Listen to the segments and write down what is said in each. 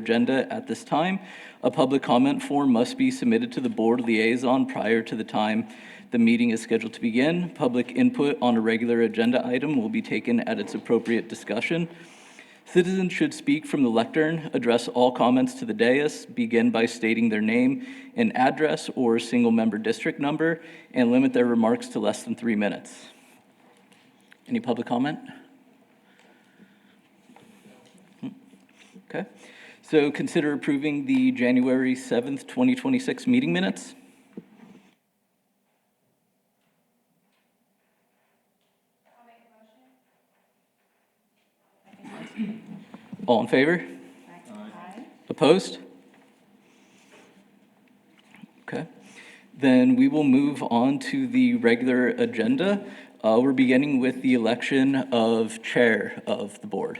agenda at this time. A public comment form must be submitted to the board liaison prior to the time the meeting is scheduled to begin. Public input on a regular agenda item will be taken at its appropriate discussion. Citizens should speak from the lectern, address all comments to the dais, begin by stating their name and address or single-member district number, and limit their remarks to less than 3 minutes. Any public comment? Okay. So consider approving the January 7th, 2026 meeting minutes. All in favor? Aye. Opposed? Okay. Then we will move on to the regular agenda. We're beginning with the election of chair of the board.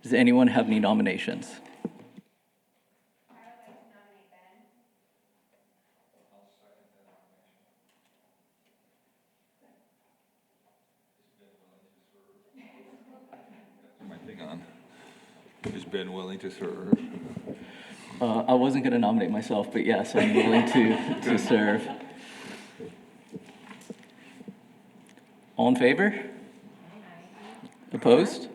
Does anyone have any nominations? I would like to nominate Ben. I'll second that nomination. Is Ben willing to serve? Got my thing on. Is Ben willing to serve? I wasn't going to nominate myself, but yes, I'm willing to serve. All in favor? Opposed?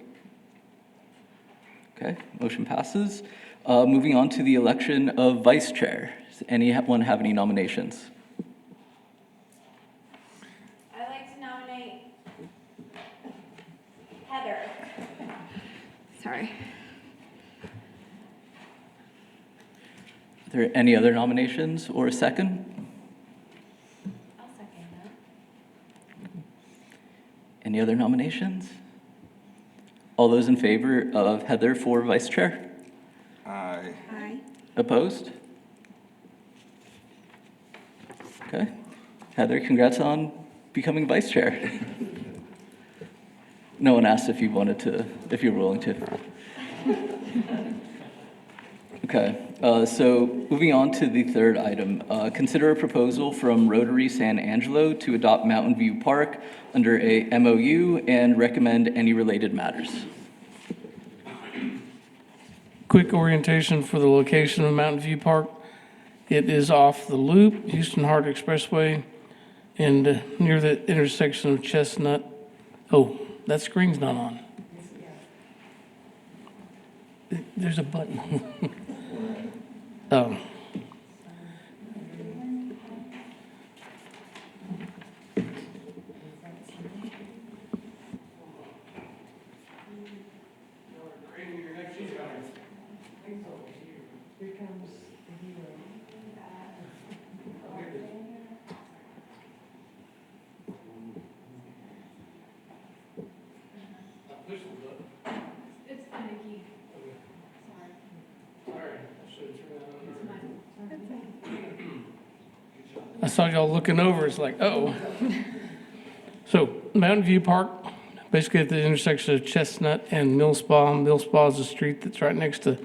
Okay, motion passes. Moving on to the election of vice chair. Does anyone have any nominations? I'd like to nominate Heather. Sorry. Are there any other nominations or a second? I'll second that. Any other nominations? All those in favor of Heather for vice chair? Aye. Aye. Opposed? Okay. Heather, congrats on becoming vice chair. No one asked if you wanted to, if you were willing to. Okay, so moving on to the third item, consider a proposal from Rotary San Angelo to adopt Mountain View Park under a MOU and recommend any related matters. Quick orientation for the location of Mountain View Park. It is off the Loop, Houston Hart Expressway, and near the intersection of Chestnut. Oh, that screen's not on. There's a button. Oh. It's finicky. I saw y'all looking over, it's like, uh-oh. So Mountain View Park, basically at the intersection of Chestnut and Mill Spa. Mill Spa is a street that's right next to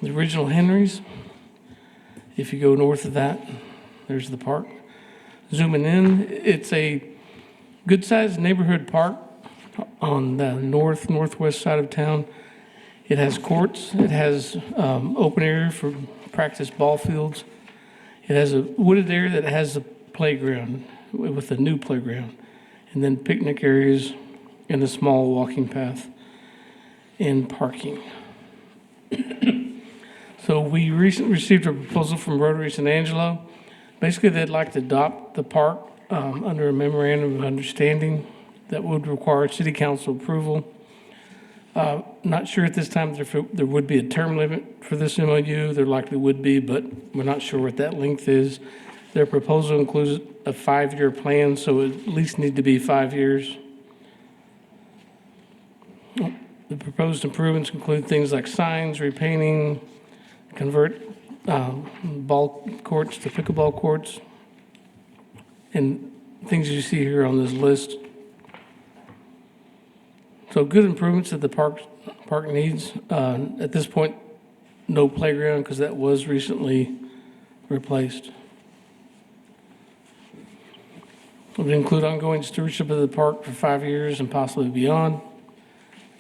the original Henry's. If you go north of that, there's the park. Zooming in, it's a good-sized neighborhood park on the northwest side of town. It has courts, it has open area for practice ball fields. It has a wooded area that has a playground with a new playground, and then picnic areas and a small walking path and parking. So we recently received a proposal from Rotary San Angelo. Basically, they'd like to adopt the park under a memorandum of understanding that would require city council approval. Not sure at this time if there would be a term limit for this MOU. There likely would be, but we're not sure what that length is. Their proposal includes a 5-year plan, so it at least need to be 5 years. The proposed improvements include things like signs, repainting, convert ball courts to pickleball courts, and things you see here on this list. So good improvements that the park needs. At this point, no playground because that was recently replaced. It would include ongoing stewardship of the park for 5 years and possibly beyond.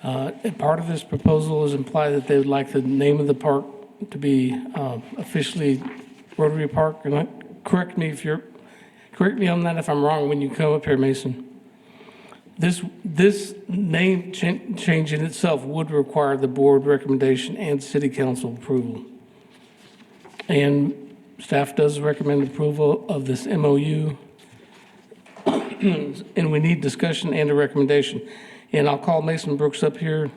And part of this proposal is implied that they would like the name of the park to be officially Rotary Park. And correct me on that if I'm wrong when you come up here, Mason. This name change in itself would require the board recommendation and city council approval. And staff does recommend approval of this MOU. And we need discussion and a recommendation. And I'll call Mason Brooks up here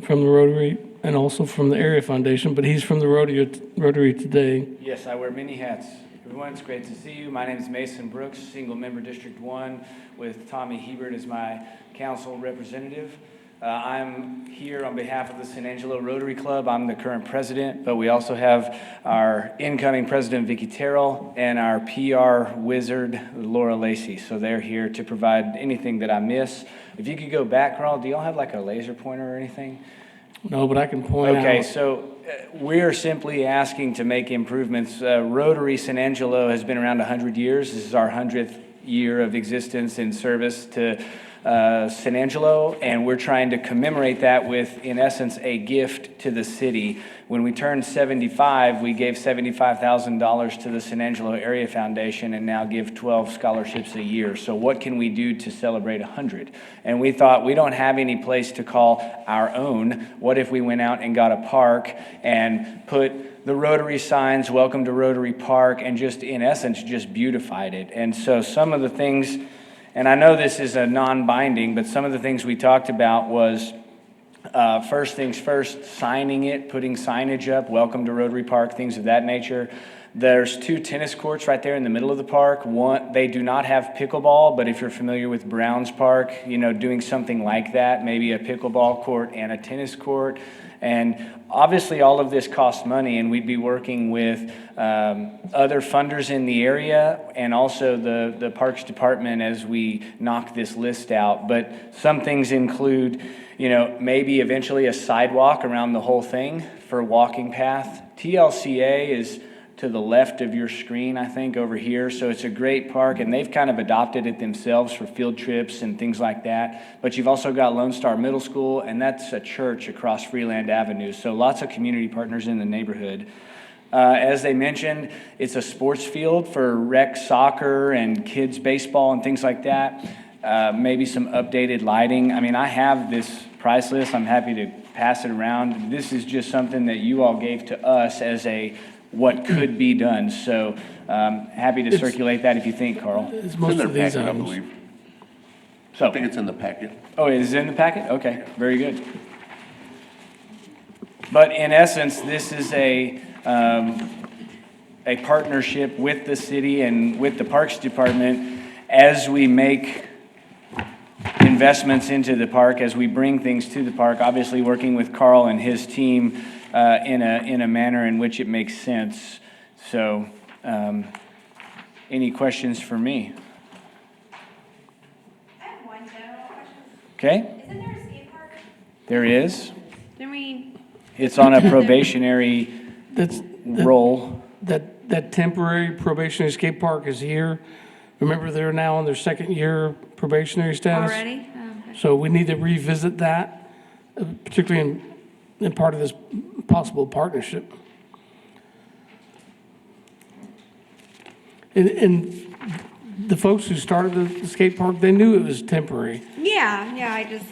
from the Rotary and also from the Area Foundation, but he's from the Rotary today. Yes, I wear many hats. Everyone, it's great to see you. My name is Mason Brooks, single member District 1, with Tommy Hebert as my council representative. I'm here on behalf of the San Angelo Rotary Club. I'm the current president, but we also have our incoming president, Vicky Terrell, and our PR wizard, Laura Lacey. So they're here to provide anything that I miss. If you could go back, Carl, do y'all have like a laser pointer or anything? No, but I can point out. Okay, so we're simply asking to make improvements. Rotary San Angelo has been around 100 years. This is our 100th year of existence in service to San Angelo, and we're trying to commemorate that with, in essence, a gift to the city. When we turned 75, we gave $75,000 to the San Angelo Area Foundation and now give 12 scholarships a year. So what can we do to celebrate 100? And we thought, we don't have any place to call our own. What if we went out and got a park and put the Rotary signs, welcome to Rotary Park, and just, in essence, just beautified it? And so some of the things, and I know this is a non-binding, but some of the things we talked about was, first things first, signing it, putting signage up, welcome to Rotary Park, things of that nature. There's 2 tennis courts right there in the middle of the park. One, they do not have pickleball, but if you're familiar with Browns Park, you know, doing something like that, maybe a pickleball court and a tennis court. And obviously all of this costs money, and we'd be working with other funders in the area and also the Parks Department as we knock this list out. But some things include, you know, maybe eventually a sidewalk around the whole thing for a walking path. TLCA is to the left of your screen, I think, over here. So it's a great park, and they've kind of adopted it themselves for field trips and things like that. But you've also got Lone Star Middle School, and that's a church across Freeland Avenue. So lots of community partners in the neighborhood. As they mentioned, it's a sports field for rec soccer and kids baseball and things like that. Maybe some updated lighting. I mean, I have this price list. I'm happy to pass it around. This is just something that you all gave to us as a what could be done. So happy to circulate that if you think, Carl. It's It's most in their of these packet, I items. believe. So, I think it's in the packet. oh, is it in the packet? Okay, very good. But in essence, this is a partnership with the city and with the Parks Department as we make investments into the park, as we bring things to the park, obviously working with Carl and his team in a manner in which it makes sense. So, any questions for me? I have one general question. Okay, Isn't there a skate park? there is. Didn't we, It's on a probationary That's, roll. that temporary probationary skate park is here. Remember, they're now on their 2nd year probationary status. already? Oh, okay. So we need to revisit that, particularly in part of this possible partnership. And the folks who started the skate park, they knew it was temporary. Yeah, I just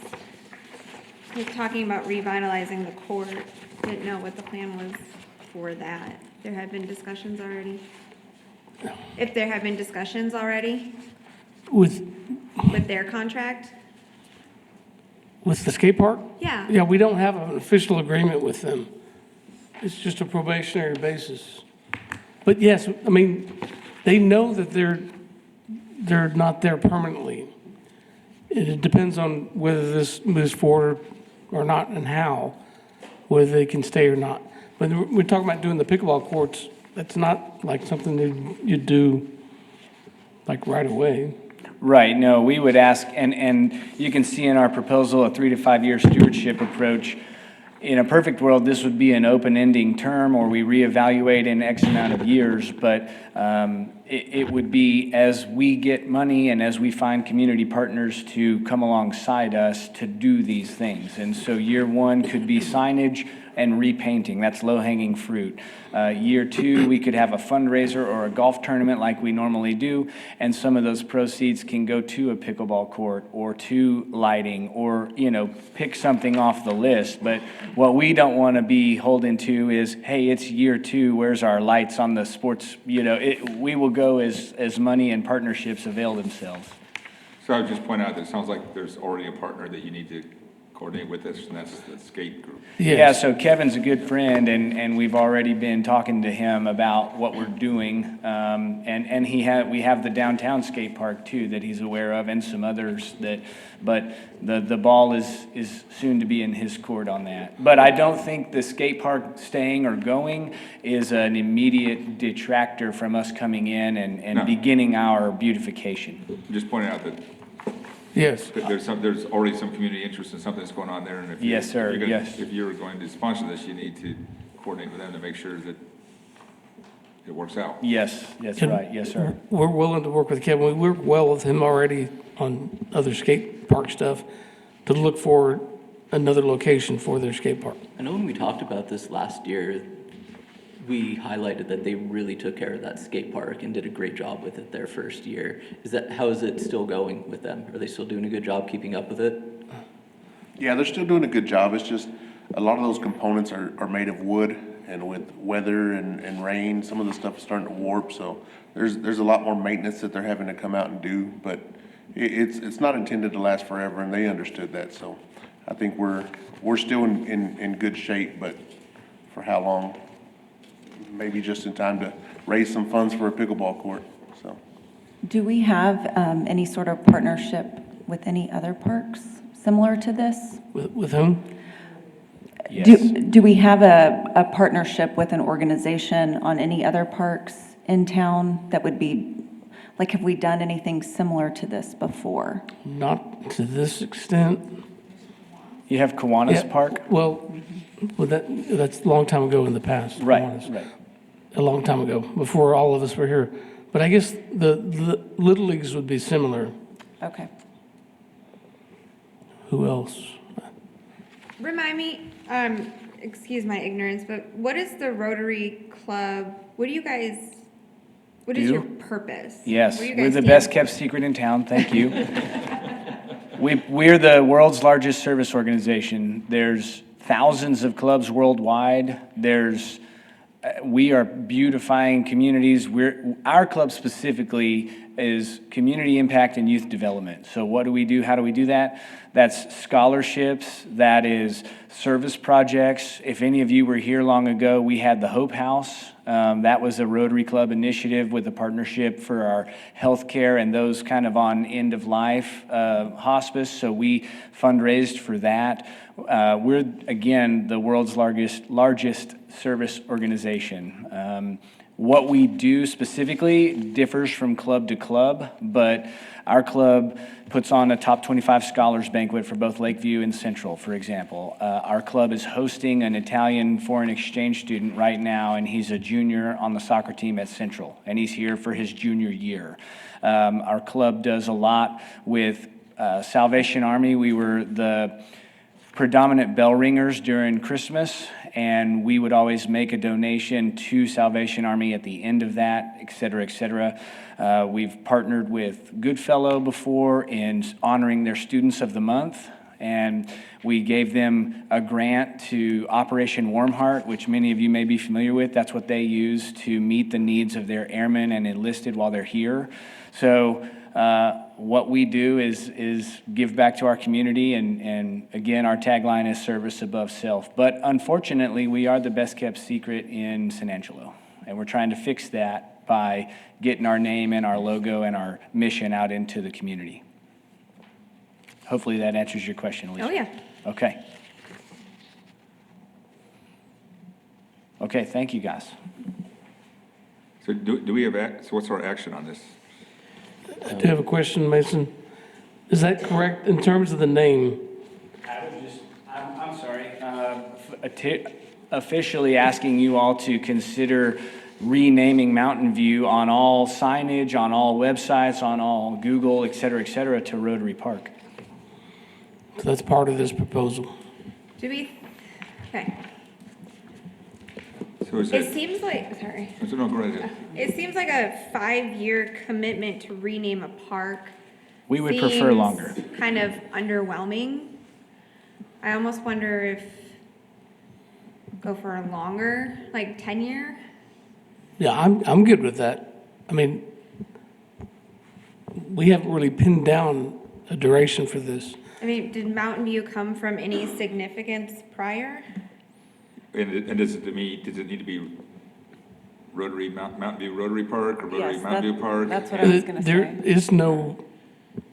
was talking about revitalizing the court. Didn't know what the plan was for that. There had been discussions already? If there had been discussions already With their contract? the skate park? Yeah. Yeah, we don't have an official agreement with them. It's just a probationary basis. But yes, I mean, they know that they're not there permanently. It depends on whether this moves forward or not and how, whether they can stay or not. But we're talking about doing the pickleball courts. That's not like something that you do like right away. Right, no, we would ask, and you can see in our proposal a 3 to 5 year stewardship approach. In a perfect world, this would be an open-ending term, or we reevaluate in X amount of years, but it would be as we get money and as we find community partners to come alongside us to do these things. And so year 1 could be signage, and repainting. That's low-hanging fruit. Year 2, we could have a fundraiser or a golf tournament like we normally do, and some of those proceeds can go to a pickleball court or to lighting or, pick something off the list. But what we don't want to be holding to is, hey, it's year 2, where's our lights on the sports? We will go as money and partnerships avail themselves. So I would just point out that it sounds like there's already a partner that you need to coordinate with this, and that's the skate group. Yeah, so Kevin's a good friend, and we've already been talking to him about what we're doing. And we have the downtown skate park too that he's aware of, and some others but the ball is soon to be in his court on that. But I don't think the skate park staying or going is an immediate detractor from us coming in and No. beginning our beautification. I'm just pointing out that Yes. there's already some community interest in something that's going on there, and if Yes, sir, yes. if you're going to sponsor this, you need to coordinate with them to make sure that it works out. Yes, that's right, yes, sir. We're willing to work with Kevin. We work well with him already on other skate park stuff to look for another location for their skate park. I know when we talked about this last year, we highlighted that they really took care of that skate park and did a great job with it their first year. How is it still going with them? Are they still doing a good job keeping up with it? Yeah, they're still doing a good job. It's just a lot of those components are made of wood, and with weather and rain, some of the stuff is starting to warp. So there's a lot more maintenance that they're having to come out and do. But it's not intended to last forever, and they understood that. So I think we're still in good shape, but for how long? Maybe just in time to raise some funds for a pickleball court. So. Do we have any sort of partnership with any other parks similar to this? With whom? Yes. Do we have a partnership with an organization on any other parks in town that would be, like, have we done anything similar to this before? Not to this extent. You have Kiwanis Yeah, Park? Well, that's a long time ago in the past. to be Right, honest. right. A long time ago, before all of us were here. But I guess the Little Leagues would be similar. Okay. Who else? Remind me, excuse my ignorance, but what is the Rotary Club? What is Do? your purpose? Yes, What do you we're guys the stand best for? kept secret in town, thank you. We're the world's largest service organization. There's thousands of clubs worldwide. We are beautifying communities. Our club specifically is community impact and youth development. So what do we do? How do we do that? That's scholarships. That is service projects. If any of you were here long ago, we had the Hope House. That was a Rotary Club initiative with a partnership for our healthcare and those kind of on end of life hospice. So we fundraised for that. We're, again, the world's largest service organization. What we do specifically differs from club to club, but our club puts on a top 25 scholars banquet for both Lakeview and Central, for example. Our club is hosting an Italian foreign exchange student right now, and he's a junior on the soccer team at Central, and he's here for his junior year. Our club does a lot with Salvation Army. We were the predominant bell ringers during Christmas, and we would always make a donation to Salvation Army at the end of that, et cetera, et cetera. We've partnered with Goodfellow before in honoring their Students of the Month, and we gave them a grant to Operation Warm Heart, which many of you may be familiar with. That's what they use to meet the needs of their airmen and enlisted while they're here. So what we do is give back to our community, and again, our tagline is service above self. But unfortunately, we are the best kept secret in San Angelo, and we're trying to fix that by getting our name and our logo and our mission out into the community. Hopefully that answers your question, Alicia. Oh, yeah. Okay. Okay, thank you, guys. So do we have, so what's our action on this? I do have a question, Mason. Is that correct in terms of the name? I'm sorry, officially asking you all to consider renaming Mountain View on all signage, on all websites, on all Google, et cetera, to Rotary Park. So that's part of this proposal. Okay. So is It it, seems like, sorry, so no, go right ahead. it seems like a 5-year commitment to rename a park. We would prefer seems longer. Kind of underwhelming. I almost wonder if go for a longer, like 10-year. Yeah, I'm good with that. I mean, we haven't really pinned down a duration for this. I mean, did Mountain View come from any significance prior? And does it need to be Rotary, Mountain View Rotary Park or Rotary Yes, Mountain View Park? that's what I was gonna There say. is no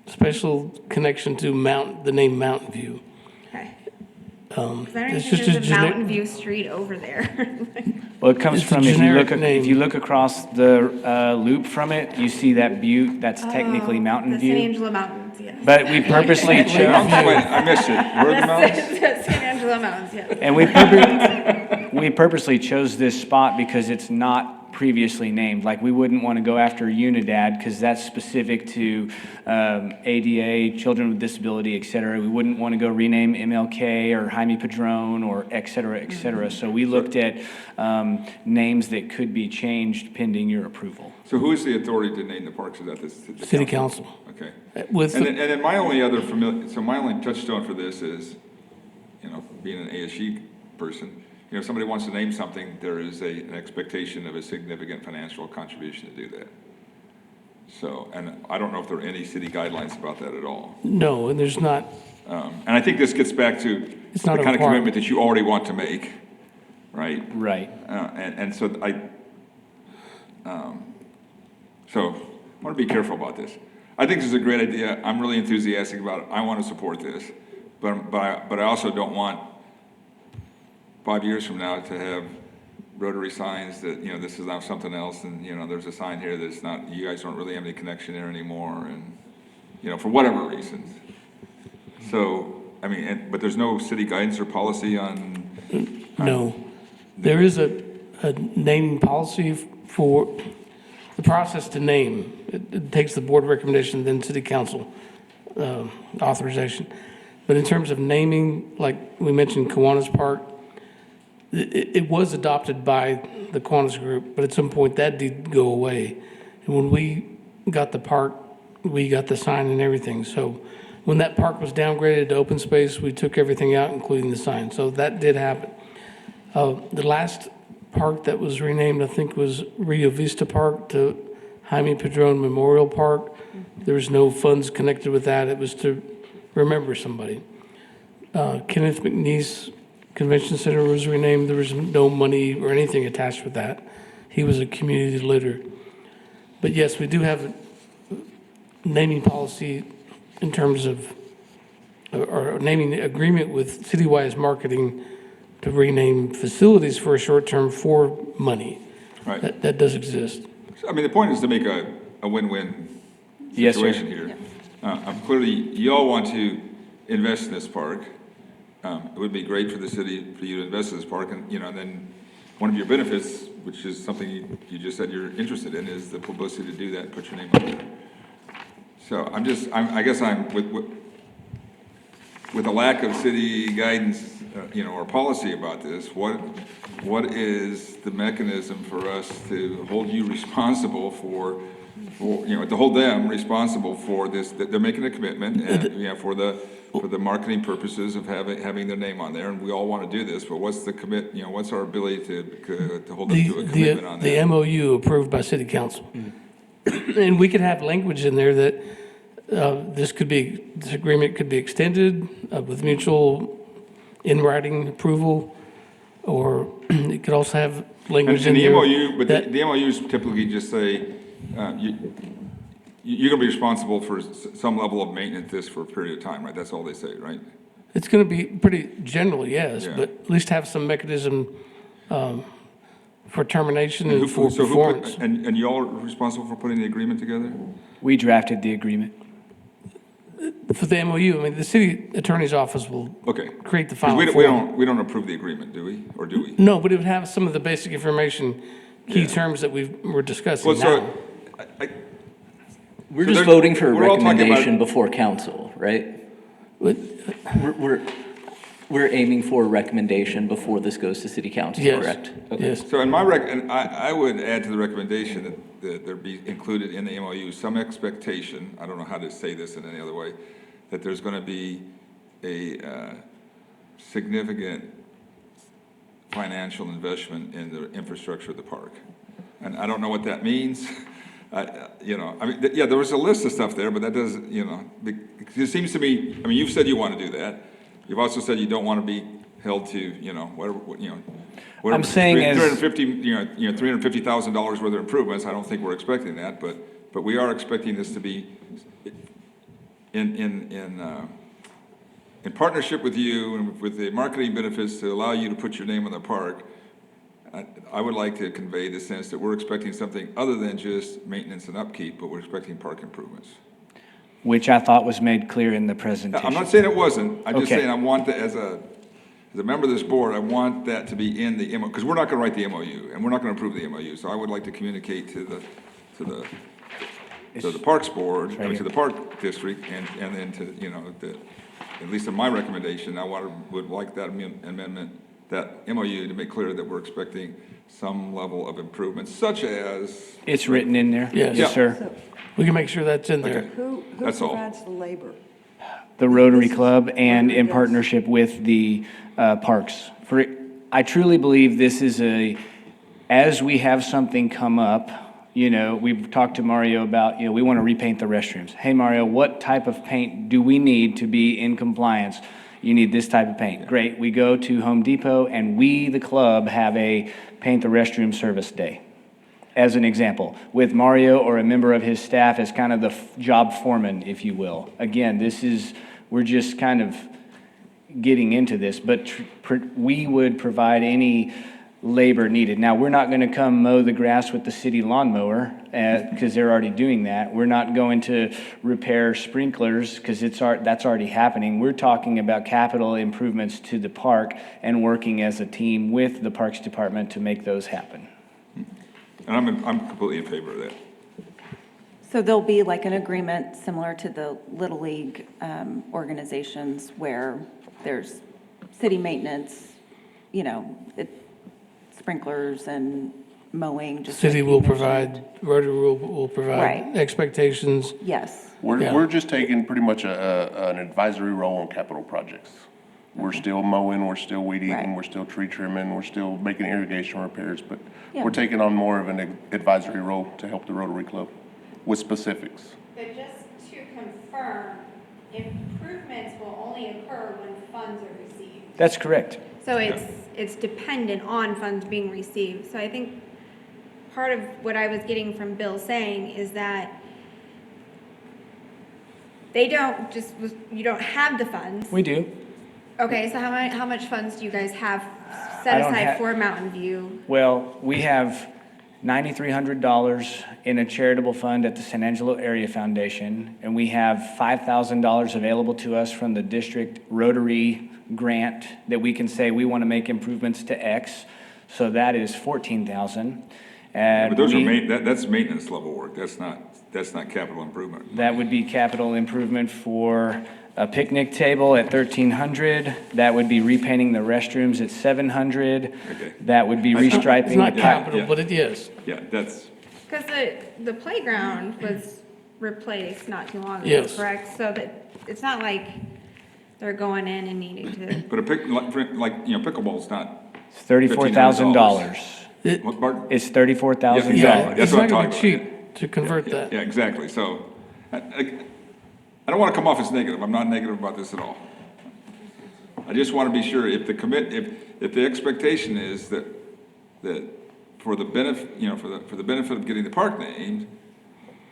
special connection to the name Mountain View. Okay. 'Cause I don't It's even just think a there's a generic- Mountain View Street over there. Well, it comes It's a from, if generic name. you look across the loop from it, you see that butte, that's technically Mountain The San View. Angelo Mountains, yes. But we purposely Mountains, chose, wait, I missed it. Where are the mountains? The San Angelo Mountains, yes. and we purposely chose this spot because it's not previously named. Like, we wouldn't want to go after Unidad because that's specific to ADA, children with disability, et cetera. We wouldn't want to go rename MLK or Jaime Padron or et cetera, et cetera. So we looked at names that could be changed pending your approval. So who is the authority to name the parks? Is that the City council. Okay. With And the- then my only other my only touchstone for this is, being an ASU person, if somebody wants to name something, there is an expectation of a significant financial contribution to do that. So, and I don't know if there are any city guidelines about that at all. No, and there's not, And I think this gets back to It's the not a kind of requirement. commitment that you already want to make, right? Right. And so so I want to be careful about this. I think this is a great idea. I'm really enthusiastic about it. I want to support this. But I also don't want 5 years from now to have Rotary signs that, this is now something else, and, there's a sign here that's not, you guys don't really have any connection there anymore, and, for whatever reasons. So, I mean, but there's no city guidance or policy on, no. There is a naming policy for the process to name. It takes the board recommendation, then city council authorization. But in terms of naming, like we mentioned Kiwanis Park, it was adopted by the Kiwanis group, but at some point that did go away. And when we got the park, we got the sign and everything. So when that park was downgraded to open space, we took everything out, including the sign. So that did happen. The last park that was renamed, I think, was Rio Vista Park to Jaime Padron Memorial Park. There was no funds connected with that. It was to remember somebody. Kenneth McNeese Convention Center was renamed. There was no money or anything attached with that. He was a community leader. But yes, we do have a naming policy in terms of, or naming agreement with Citywise Marketing to rename facilities for a short term for money. right? That does exist. I mean, the point is to make a win-win Yes, sir. situation here. Clearly, you all want to invest in this park. It would be great for the city for you to invest in this park, and and then one of your benefits, which is something you just said you're interested in, is the publicity to do that and put your name on there. So I guess I'm with a lack of city guidance, or policy about this. What is the mechanism for us to hold you responsible for to hold them responsible for this? That they're making a commitment, and for the marketing purposes of having their name on there, and we all want to do this. But what's the what's our ability to hold them to a commitment on that? The MOU approved by city council. And we could have language in there that this agreement could be extended with mutual in-writing approval, or it could also have language in And the there. MOU, but that- the MOUs typically just say, you're gonna be responsible for some level of maintenance this for a period of time, right? That's all they say, right? It's going to be pretty general, yes, Yeah. but at least have some mechanism for termination And and for performance. And you all are responsible for putting the agreement together? We drafted the agreement. For the MOU, I mean, the city attorney's office will Okay. create the 'Cause final we form. don't approve the agreement, do we? Or do we? No, but it would have some of the basic information, key Yeah. terms that we're discussing Well, so, now. We're So just there- voting for a we're all talking about- recommendation before council, right? But We're We're aiming for a recommendation before this goes to city council, Yes. correct? Okay. Yes. So and I would add to the recommendation that there be included in the MOU some expectation, I don't know how to say this in any other way, that there's going to be a significant financial investment in the infrastructure of the park. And I don't know what that means. There was a list of stuff there, but that doesn't, it seems to me, you've said you want to do that. You've also said you don't want to be held to, whatever. I'm saying as- $350,000 worth of improvements. I don't think we're expecting that, but we are expecting this to be in partnership with you and with the marketing benefits to allow you to put your name on the park. I would like to convey the sense that we're expecting something other than just maintenance and upkeep, but we're expecting park improvements. Which I thought was made clear in the presentation. I'm not saying it wasn't. I'm just Okay. saying I want that as a member of this board, I want that to be in the MOU, because we're not going to write the MOU, and we're not going to approve the MOU. So I would like to communicate to the Parks Board, right to the Park District, and then to, at least in my recommendation, would like that amendment, that MOU, to make clear that we're expecting some level of improvement, such as. It's written in there? Yes. Yes, sir. We can make sure that's in there. Okay. Who That's all. provides the labor? The Rotary Club and in partnership with the parks. I truly believe this is as we have something come up, we've talked to Mario about, we want to repaint the restrooms. Hey, Mario, what type of paint do we need to be in compliance? You need this type of paint. Great. We go to Home Depot and we, the club, have a paint the restroom service day. As an example, with Mario or a member of his staff as kind of the job foreman, if you will. Again, we're just kind of getting into this, but we would provide any labor needed. Now, we're not going to come mow the grass with the city lawnmower because they're already doing that. We're not going to repair sprinklers because that's already happening. We're talking about capital improvements to the park and working as a team with the Parks Department to make those happen. And I'm completely in favor of that. So there'll be like an agreement similar to the Little League organizations where there's city maintenance, sprinklers and mowing. Just City like will you mentioned. provide, Rotary will provide Right. expectations. Yes. Yeah. We're just taking pretty much an advisory role on capital projects. We're still mowing, we're still weed eating, Right. we're still tree trimming, we're still making irrigation repairs, but Yeah. we're taking on more of an advisory role to help the Rotary Club with specifics. But just to confirm, improvements will only occur when funds are received. That's correct. So it's dependent on funds being received. So I think part of what I was getting from Bill saying is that you don't have the funds. We do. Okay, so how much funds do you guys have I set don't aside have- for Mountain View? Well, we have $9,300 in a charitable fund at the San Angelo Area Foundation, and we have $5,000 available to us from the district Rotary grant that we can say we want to make improvements to X. So that is $14,000. And But those we- that's maintenance level work. That's not capital improvement. That would be capital improvement for a picnic table at $1,300. That would be repainting the restrooms at $700. Okay. That would be It's restriping. not Yeah, capital, yeah. but it is. Yeah, that's, Because the playground was replaced not too long ago, Yes. correct? So that, it's not like they're going in and needing to, but pickleball's not, It's $34,000. what, Bart? It's $34,000. Yeah, exactly. That's It's what not I'm gonna be talking about. cheap to convert that. Yeah, exactly. So, I don't want to come off as negative. I'm not negative about this at all. I just want to be sure if the expectation is that for the benefit, for the benefit of getting the park named,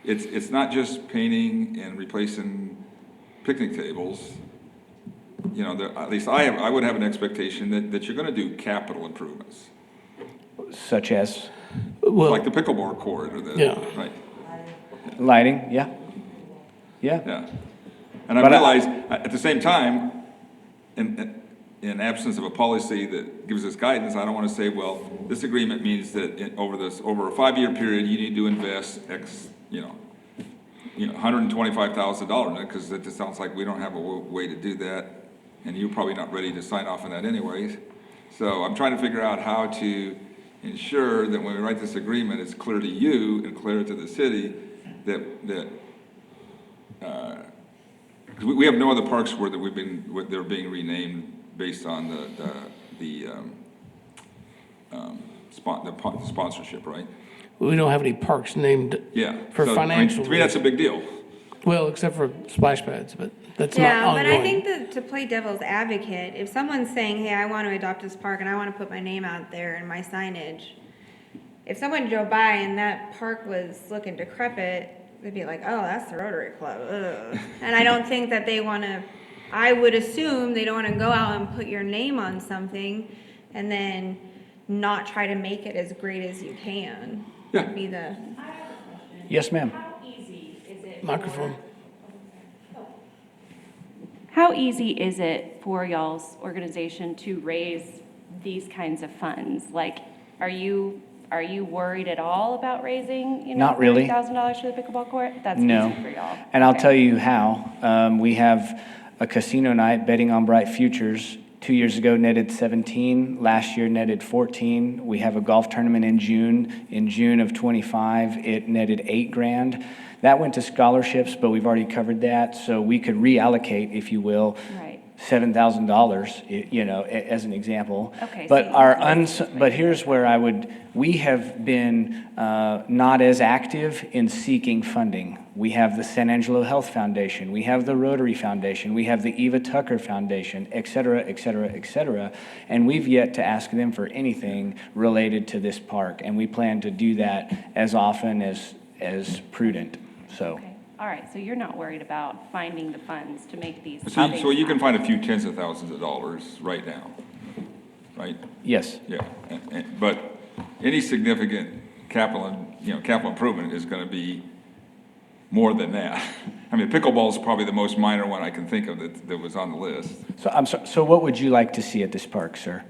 it's not just painting and replacing picnic tables. At least I would have an expectation that you're going to do capital improvements, Such as Well, like the pickleball court or the, Yeah. right, lighting, yeah. Yeah. yeah. And I But realize, at the same time, in absence of a policy that gives us guidance, I don't want to say, well, this agreement means that over a 5-year period, you need to invest X, $125,000 in it, because it just sounds like we don't have a way to do that. and you're probably not ready to sign off on that anyways. So I'm trying to figure out how to ensure that when we write this agreement, it's clear to you and clear to the city that 'cause we have no other parks where they're being renamed based on the sponsorship, right? We don't have any parks named Yeah. for So, I mean, financial. to me, that's a big deal. Well, except for splash pads, but that's not Yeah, but I ongoing. think that to play devil's advocate, if someone's saying, hey, I want to adopt this park and I want to put my name out there and my signage, if someone drove by and that park was looking decrepit, they'd be like, oh, that's the Rotary Club, ugh. And I don't think that they want to, I would assume they don't want to go out and put your name on something and then not try to make it as great as you can. Yeah. Would be the, Yes, ma'am. How easy is it? Microphone. How easy is it for y'all's organization to raise these kinds of funds? Like, are you worried at all about raising, Not really. $30,000 for the pickleball court? That's No. easy for y'all. And I'll Okay. tell you how. We have a casino night betting on bright futures. 2 years ago netted 17, last year netted 14. We have a golf tournament in June. In June of 25, it netted $8,000. That went to scholarships, but we've already covered that, so we could reallocate, if you will, Right. $7,000, as an example. Okay, But so but here's where we have been not as active in seeking funding. We have the San Angelo Health Foundation, we have the Rotary Foundation, we have the Eva Tucker Foundation, et cetera, et cetera, et cetera. And we've yet to ask them for anything related to this park, and we plan to do that as often as prudent, so. Okay. All right, so you're not worried about finding the funds to make these. So things you can happen. find a few tens of thousands of dollars right now, right? Yes. Yeah, but any significant capital improvement is gonna be more than that. I mean, pickleball is probably the most minor one I can think of that was on the list. So what would you like to see at this park, sir?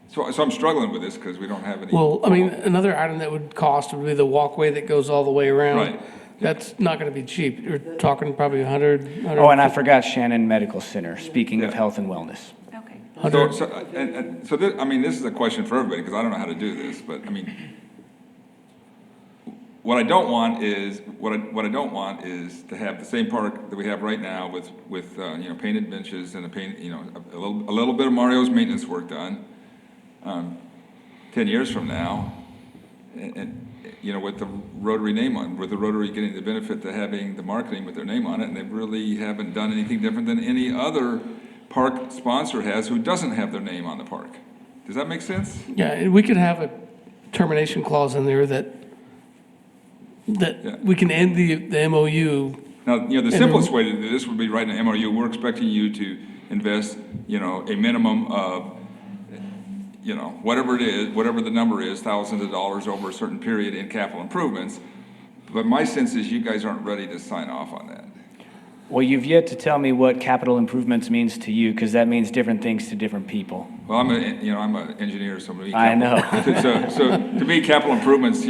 So I'm struggling with this because we don't have any. Well, I mean, another item that would cost would be the walkway that goes all the way around. Right. That's not gonna be cheap. You're talking probably 100. Oh, and I forgot Shannon Medical Center, speaking of Yeah. health and wellness. Okay. So this is a question for everybody, because I don't know how to do this, but I mean, what I don't want is to have the same park that we have right now with painted benches and a little bit of Mario's maintenance work done, 10 years from now, and with the Rotary name on, with the Rotary getting the benefit to having the marketing with their name on it, and they really haven't done anything different than any other park sponsor has who doesn't have their name on the park. Does that make sense? Yeah, and we could have a termination clause in there that Yeah. we can end the MOU. Now, the simplest way to do this would be write an MOU. We're expecting you to invest, a minimum of, whatever it is, whatever the number is, thousands of dollars over a certain period in capital improvements. But my sense is you guys aren't ready to sign off on that. Well, you've yet to tell me what capital improvements means to you, because that means different things to different people. Well, I'm an engineer, so maybe. I know. So to me, capital improvements,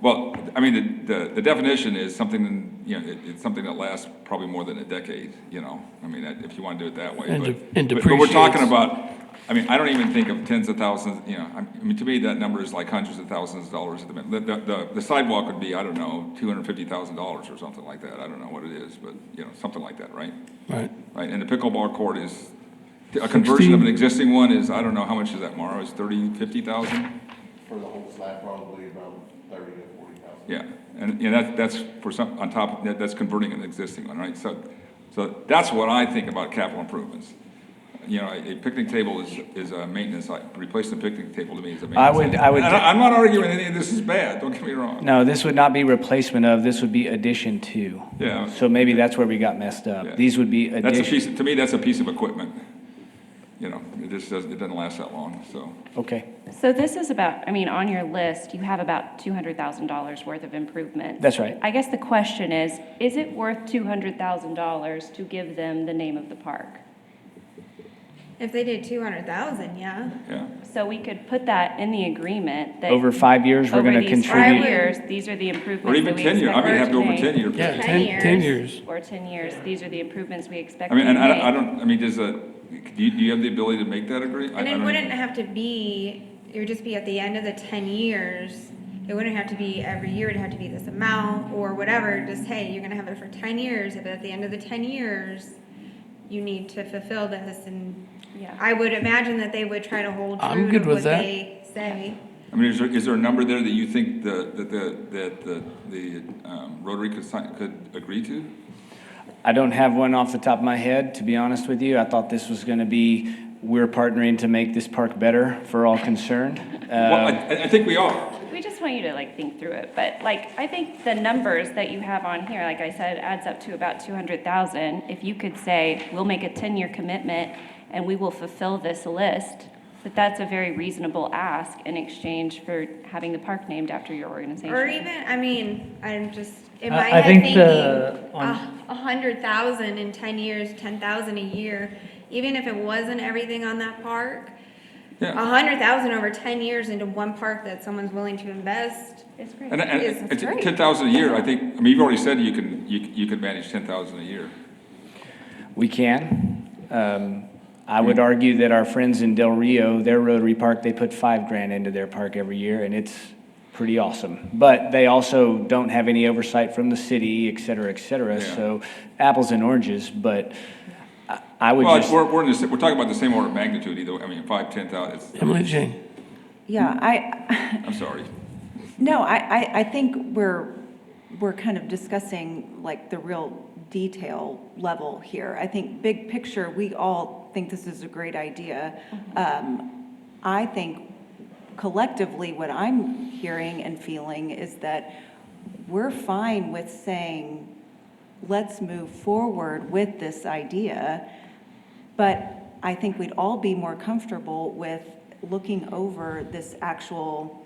well, I mean, the definition is something, it's something that lasts probably more than a decade, I mean, if you want to do it that way. And But we're talking depreciates. about, I mean, I don't even think of tens of thousands, I mean, to me, that number is like hundreds of thousands of dollars. The sidewalk would be, I don't know, $250,000 or something like that. I don't know what it is, but, something like that, right? Right. Right, and the pickleball court is, a conversion of an existing one is, I don't know, how much is that, Mauro? Is 30, 50,000? For the whole slab, probably about 30 to 40,000. Yeah, and that's for some, on top, that's converting an existing one, right? So that's what I think about capital improvements. A picnic table is a maintenance, replacing a picnic table to me is a maintenance. I would. And I'm not arguing any of this is bad, don't get me wrong. No, this would not be replacement of, this would be addition to. Yeah. So maybe that's where we got messed up. Yeah. These would be That's a addition. to me, that's a piece of equipment. It doesn't last that long, so. Okay, So this is about, I mean, on your list, you have about $200,000 worth of improvements. that's right. I guess the question is it worth $200,000 to give them the name of the park? If they did 200,000, yeah. Yeah. So we could put that in the agreement that. Over 5 years, we're over going to these 5 contribute. years, these are the improvements Or even that we 10 years, expect I mean, have to to over make. 10 years. Yeah, 10 10 years. years. Or 10 years, these are the improvements we expect I to mean, make. and I don't, I mean, does that, do you have the ability to make that agree? And it wouldn't have to be, it would just be at the end of the 10 years. It wouldn't have to be every year, it'd have to be this amount or whatever, just, hey, you're gonna have it for 10 years, but at the end of the 10 years, you need to fulfill this, and Yeah. I would imagine that they would try to hold I'm true to good with what that. they say. I mean, is there a number there that you think the Rotary could agree to? I don't have one off the top of my head, to be honest with you. I thought this was going to be, we're partnering to make this park better for all concerned. Well, I think we are. We just want you to like think through it, but like, I think the numbers that you have on here, like I said, adds up to about 200,000. If you could say, we'll make a 10-year commitment and we will fulfill this list, that's a very reasonable ask in exchange for having the park named after your organization. Or even, I mean, I'm just, in my I head think thinking, on- 100,000 in 10 years, 10,000 a year, even if it wasn't everything on that park, Yeah. 100,000 over 10 years into one park that someone's willing to invest. It's great. And It's great. 10,000 a year, I think, I mean, you've already said you could manage 10,000 a year. We can. I would argue that our friends in Del Rio, their Rotary Park, they put $5,000 into their park every year, and it's pretty awesome. But they also don't have any oversight from the city, et cetera, Yeah. so apples and oranges, but I would Well, just. we're talking about the same order of magnitude either, I mean, 5, 10,000, Emily Jane. Yeah, I'm sorry. no, I think we're kind of discussing like the real detail level here. I think big picture, we all think this is a great idea. I think collectively, what I'm hearing and feeling is that we're fine with saying, let's move forward with this idea, but I think we'd all be more comfortable with looking over this actual,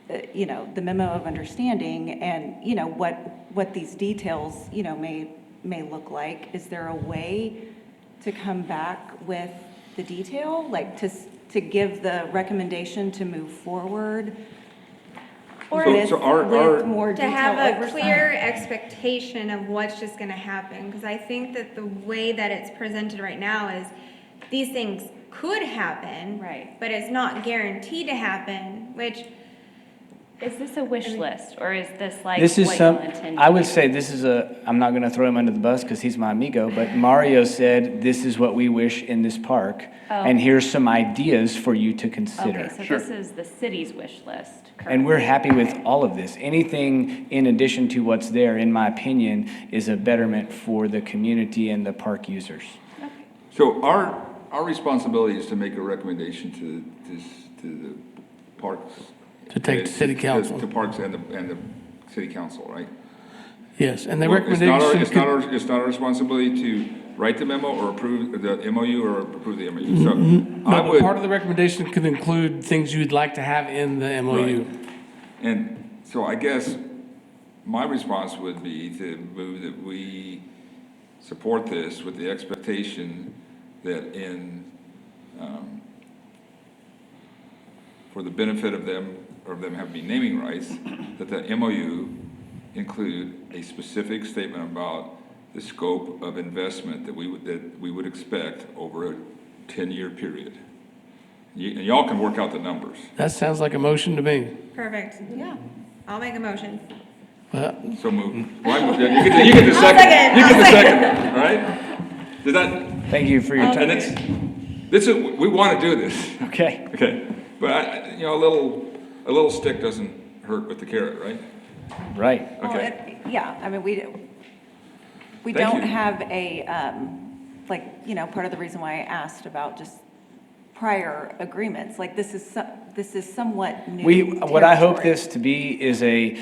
the memo of understanding and, what these details, may look like. Is there a way to come back with the detail, like to give the recommendation to move forward? Or So our- more to detail have a oversight? clear expectation of what's just gonna happen, because I think that the way that it's presented right now is these things could happen. Right. But it's not guaranteed to happen, which, Is this a wish list or is this like This is what some, you'll intend? I to would do? say this is I'm not gonna throw him under the bus because he's my amigo, but Mario said, this is what we wish in this park. And here's some ideas for you to consider. Okay, so this is the city's wish list. And we're happy with currently. all of this. Anything in addition to what's there, in my opinion, is a betterment for the community and the park users. Okay. So our responsibility is to make a recommendation to the parks. To take to city council. To parks and the city council, right? Yes, and the Well, recommendation It's could, not our responsibility to write the memo or approve the MOU or approve the MOU. So I no, but would, part of the recommendation could include things you'd like to have in the MOU. and so I guess my response would be to move that we support this with the expectation that for the benefit of them, or them having naming rights, that the MOU include a specific statement about the scope of investment that we would expect over a 10-year period. And y'all can work out the numbers. That sounds like a motion to me. perfect. Yeah. I'll make a motion. So move. Well, you get the second. You get the second, all right? Did that, Thank you for your and time. we want to do this. Okay. Okay, but a little stick doesn't hurt with the carrot, right? Right. Well, Okay. Yeah, I mean, we Thank don't you. have a, part of the reason why I asked about just prior agreements, like this is somewhat new What I hope territory. this to be is a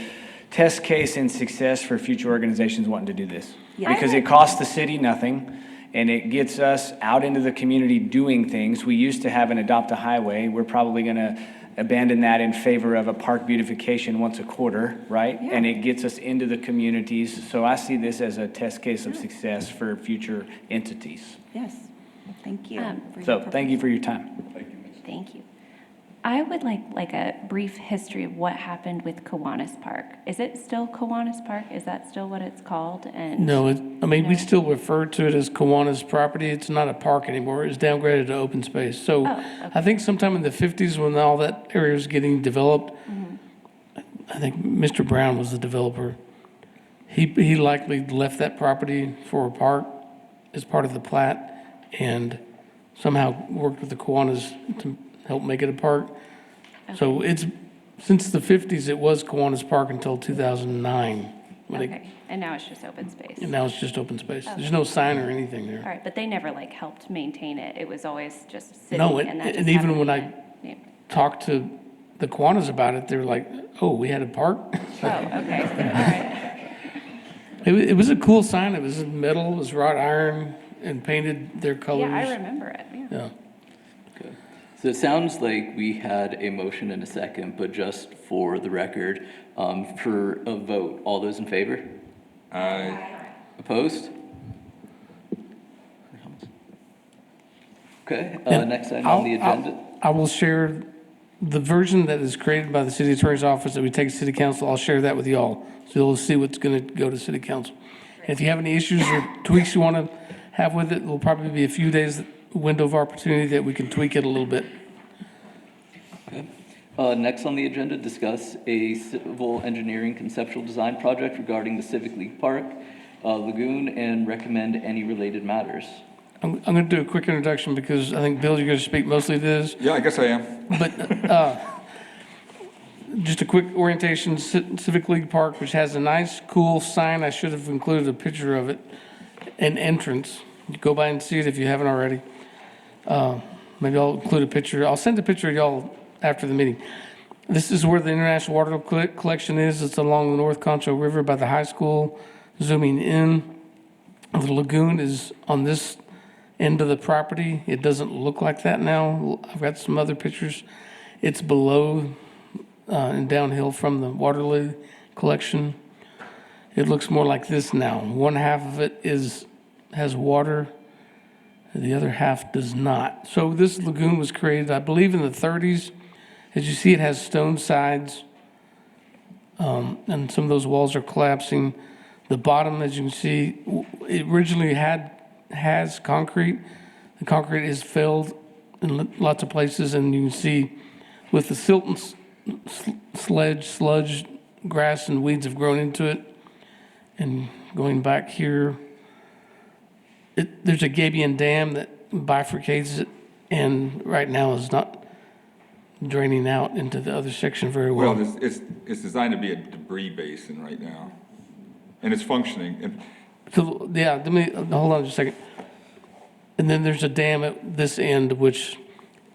test case and success for future organizations wanting to do this. Yeah. Because it costs the city nothing, and it gets us out into the community doing things. We used to have an adopt a highway. We're probably gonna abandon that in favor of a park beautification once a quarter, right? Yeah. And it gets us into the communities. So I see this as a test case of success for future entities. Yes, Thank you. for your So thank you for your time. Thank you. I would like a brief history of what happened with Kiwanis Park. Is it still Kiwanis Park? Is that still what it's called? And No, we No. still refer to it as Kiwanis property. It's not a park anymore. It's downgraded to open space. So Oh, okay. I think sometime in the 50s when all that area was getting developed, I think Mr. Brown was the developer. He likely left that property for a park as part of the plat and somehow worked with the Kiwanis to help make it a park. So it's, since the 50s, it was Kiwanis Park until 2009. when they- Okay, and now it's just open space. And now it's just open space. There's no sign or anything there. All right, but they never helped maintain it. It was always just sitting No, and that just and even happened when to I be named. talked to the Kiwanis about it, they were like, oh, we had a park? Oh, okay, all right. It was a cool sign. It was in metal, it was wrought iron and painted their colors. Yeah, I remember it, yeah. Yeah. Okay. So it sounds like we had a motion and a second, but just for the record, for a vote, all those in favor? Opposed? Okay, next item on the agenda. I will share the version that is created by the city attorney's office that we take to city council. I'll share that with y'all. So you'll see what's going to go to city council. And if you have any issues or tweaks you want to have with it, it'll probably be a few days window of opportunity that we can tweak it a little bit. Next on the agenda, discuss a civil engineering conceptual design project regarding the Civic League Park, Lagoon, and recommend any related matters. I'm going to do a quick introduction because I think, Bill, you're going to speak mostly to this. Yeah, I guess I am. But just a quick orientation, Civic League Park, which has a nice, cool sign. I should have included a picture of it, an entrance. You go by and see it if you haven't already. Maybe I'll include a picture. I'll send a picture to y'all after the meeting. This is where the International Water Collection is. It's along the North Concho River by the high school. Zooming in, the lagoon is on this end of the property. It doesn't look like that now. I've got some other pictures. It's below and downhill from the water collection. It looks more like this now. One half of it has water, the other half does not. So this lagoon was created, I believe, in the 30s. As you see, it has stone sides, and some of those walls are collapsing. The bottom, as you can see, it originally has concrete. The concrete is filled in lots of places, and you can see with the silt and sludge, grass and weeds have grown into it. And going back here, there's a Gabion Dam that bifurcates it, and right now is not draining out into the other section very well. Well, it's designed to be a debris basin right now, and it's functioning. And So, yeah, let me, hold on just a second. And then there's a dam at this end which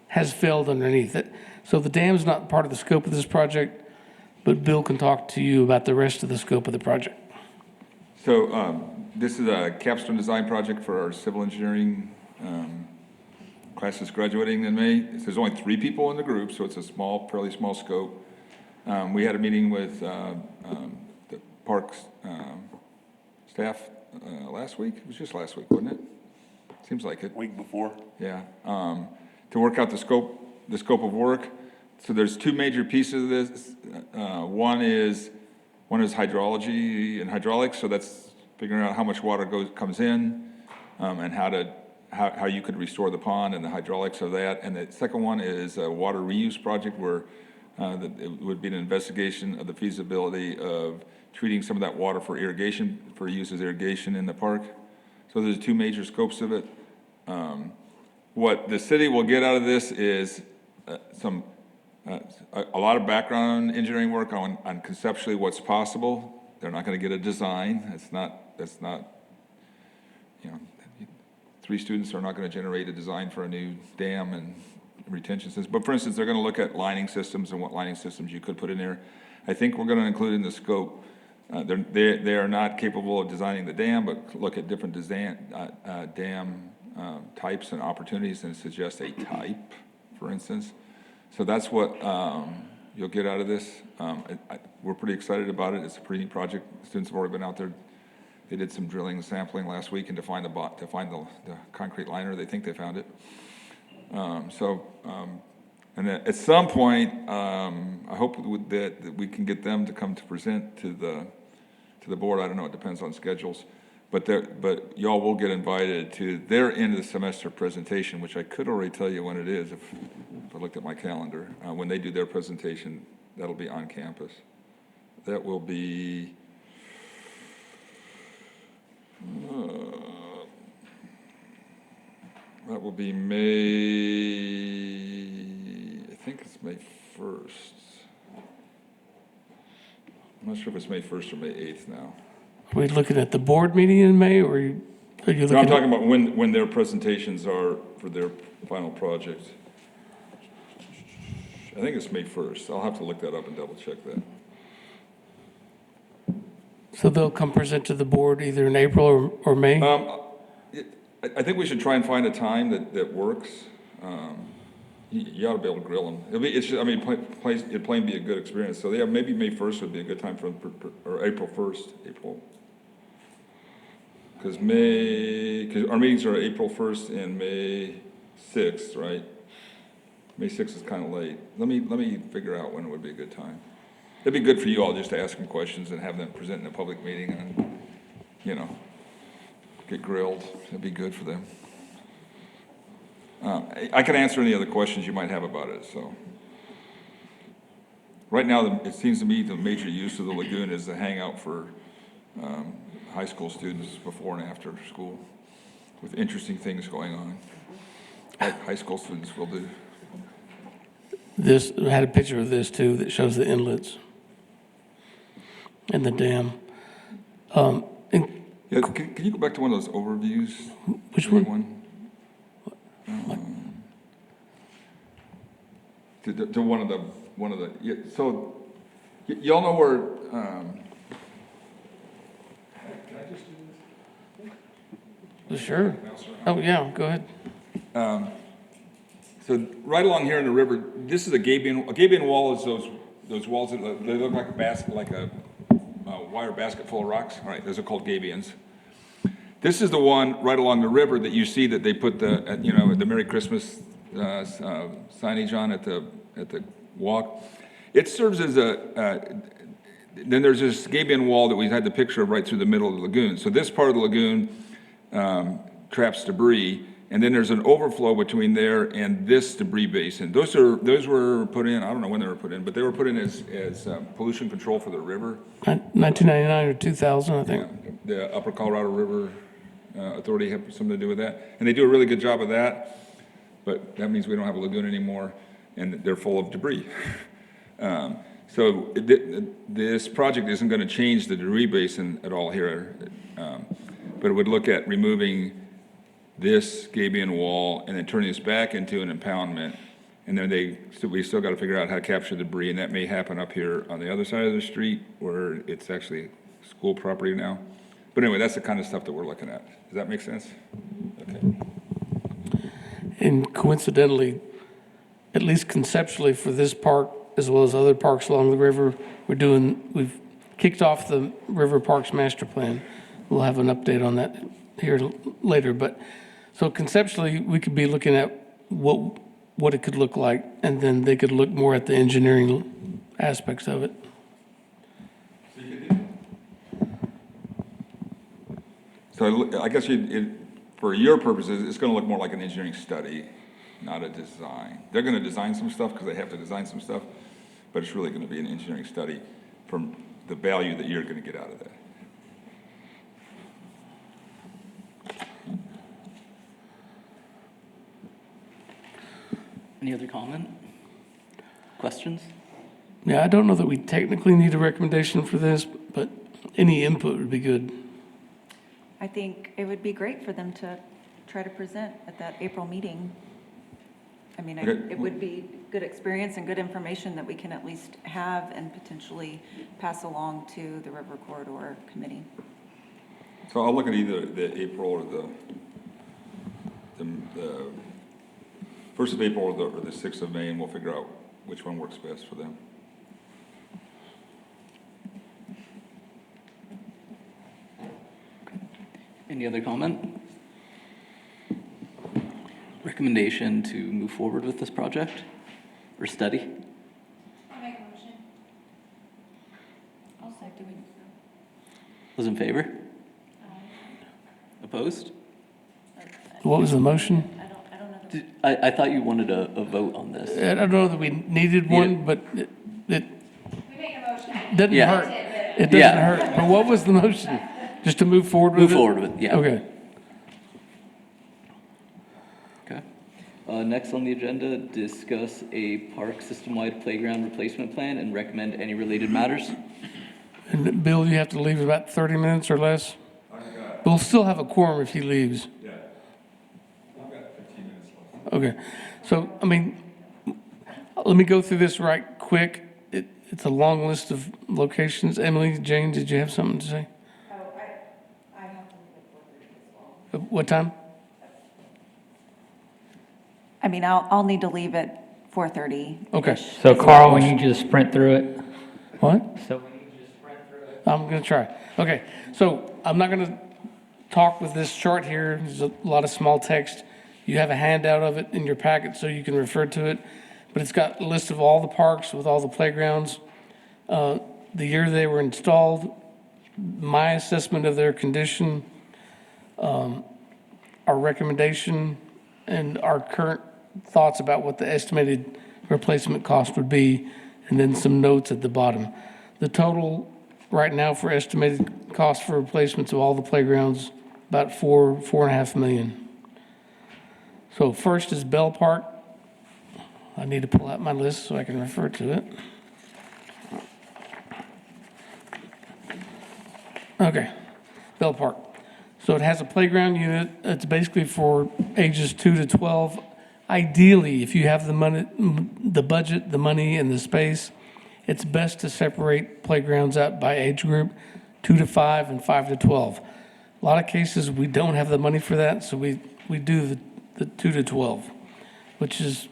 has failed underneath it. So the dam's not part of the scope of this project, but Bill can talk to you about the rest of the scope of the project. so this is a capstone design project for our civil engineering classes graduating in May. There's only 3 people in the group, so it's a fairly small scope. We had a meeting with the parks staff last week. It was just last week, wasn't it? Seems like it. Week before. Yeah, to work out the scope of work. So there's 2 major pieces of this. One is hydrology and hydraulics. So that's figuring out how much water comes in, and how you could restore the pond and the hydraulics of that. And the second one is a water reuse project where it would be an investigation of the feasibility of treating some of that water for irrigation, for use as irrigation in the park. So there's 2 major scopes of it. What the city will get out of this is a lot of background engineering work on conceptually what's possible. They're not going to get a design. That's not, 3 students are not going to generate a design for a new dam and retention system. But for instance, they're going to look at lining systems and what lining systems you could put in there. I think we're going to include in the scope, they are not capable of designing the dam, but look at different dam types and opportunities and suggest a type, for instance. So that's what you'll get out of this. We're pretty excited about it. It's a pretty neat project. Students have already been out there They did some drilling and sampling last week and to find the concrete liner. They think they found it. And then at some point, I hope that we can get them to come to present to the board. I don't know, it depends on schedules. But y'all will get invited to their end of the semester presentation, which I could already tell you when it is if I looked at my calendar. When they do their presentation, that'll be on campus. That will be May, I think it's May 1st. I'm not sure if it's May 1st or May 8th now. Are we looking at the board meeting in May, or are you looking? No, I'm talking about when their presentations are for their final project. I think it's May 1st. I'll have to look that up and double check that. So they'll come present to the board either in April or May? I think we should try and find a time that works. You ought to be able to grill them. It'd plain be a good experience. So yeah, maybe May 1st would be a good time or April 1st, because our meetings are April 1st and May 6th, right? May 6th is kind of late. Let me figure out when it would be a good time. It'd be good for you all just to ask them questions and have them present in a public meeting and, get grilled. It'd be good for them. I can answer any other questions you might have about it, so. Right now, it seems to me the major use of the lagoon is the hangout for high school students before and after school with interesting things going on. Like high school students will do. This, I had a picture of this too that shows the inlets and the dam. Yeah, can you go back to one of those overviews? Which one? To one of the. Yeah, so y'all know where. Can I just do this? Sure. Oh yeah, go ahead. So right along here in the river, this is a gabion. A gabion wall is those walls that they look like a basket, like a wire basket full of rocks. All right, those are called gabions. This is the one right along the river that you see that they put the Merry Christmas signage on at the walk. It serves as then there's this gabion wall that we had the picture of right through the middle of the lagoon. So this part of the lagoon traps debris, and then there's an overflow between there and this debris basin. Those were put in, I don't know when they were put in, but they were put in as pollution control for the river. 1999 or 2000, I think. Yeah, the Upper Colorado River Authority have something to do with that. And they do a really good job of that, but that means we don't have a lagoon anymore, and they're full of debris. So this project isn't going to change the debris basin at all here, but it would look at removing this gabion wall and then turning this back into an impoundment. And then we still got to figure out how to capture the debris, and that may happen up here on the other side of the street where it's actually school property now. But anyway, that's the kind of stuff that we're looking at. Does that make sense? Okay. And coincidentally, at least conceptually for this park, as well as other parks along the river, we've kicked off the River Parks Master Plan. We'll have an update on that here later. But so conceptually, we could be looking at what it could look like, and then they could look more at the engineering aspects of it. So I guess for your purposes, it's going to look more like an engineering study, not a design. They're going to design some stuff because they have to design some stuff, but it's really going to be an engineering study from the value that you're going to get out of that. Any other comment? Questions? Yeah, I don't know that we technically need a recommendation for this, but any input would be good. I think it would be great for them to try to present at that April meeting. I mean, Okay. it would be good experience and good information that we can at least have and potentially pass along to the River Corridor Committee. So I'll look at either the April or the 1st of April or the 6th of May, and we'll figure out which one works best for them. Any other comment? Recommendation to move forward with this project or study? I'll make a motion. I'll second. Those in favor? Opposed? What was the motion? I thought you wanted a vote on this. I don't know that we needed one, but it We make a motion. doesn't Yeah. hurt. It doesn't Yeah. hurt. But what was the motion? Just to move forward with Move it? forward with, yeah. Okay. Okay. Next on the agenda, discuss a park system-wide playground replacement plan and recommend any related matters. And Bill, you have to leave in about 30 minutes or less? We'll still have a quorum if he leaves. Yeah. I've got 15 minutes left. Okay. So, I mean, let me go through this right quick. It's a long list of locations. Emily, Jane, did you have something to say? Oh, I have to leave at 4:30 as well. What time? I mean, I'll need to leave at 4:30. Okay. So Carl, we need you to sprint through it. What? So we need you to sprint through it. I'm going to try. Okay, so I'm not going to talk with this chart here. There's a lot of small text. You have a handout of it in your packet so you can refer to it. But it's got a list of all the parks with all the playgrounds, the year they were installed, my assessment of their condition, our recommendation, and our current thoughts about what the estimated replacement cost would be, and then some notes at the bottom. The total right now for estimated cost for replacements of all the playgrounds, about $4.5 million. So first is Bell Park. I need to pull out my list so I can refer to it. Okay, Bell Park. So it has a playground unit. It's basically for ages 2 to 12. Ideally, if you have the money, the budget, the money, and the space, it's best to separate playgrounds out by age group, 2 to 5 and 5 to 12. A lot of cases, we don't have the money for that, so we do the 2 to 12, which is,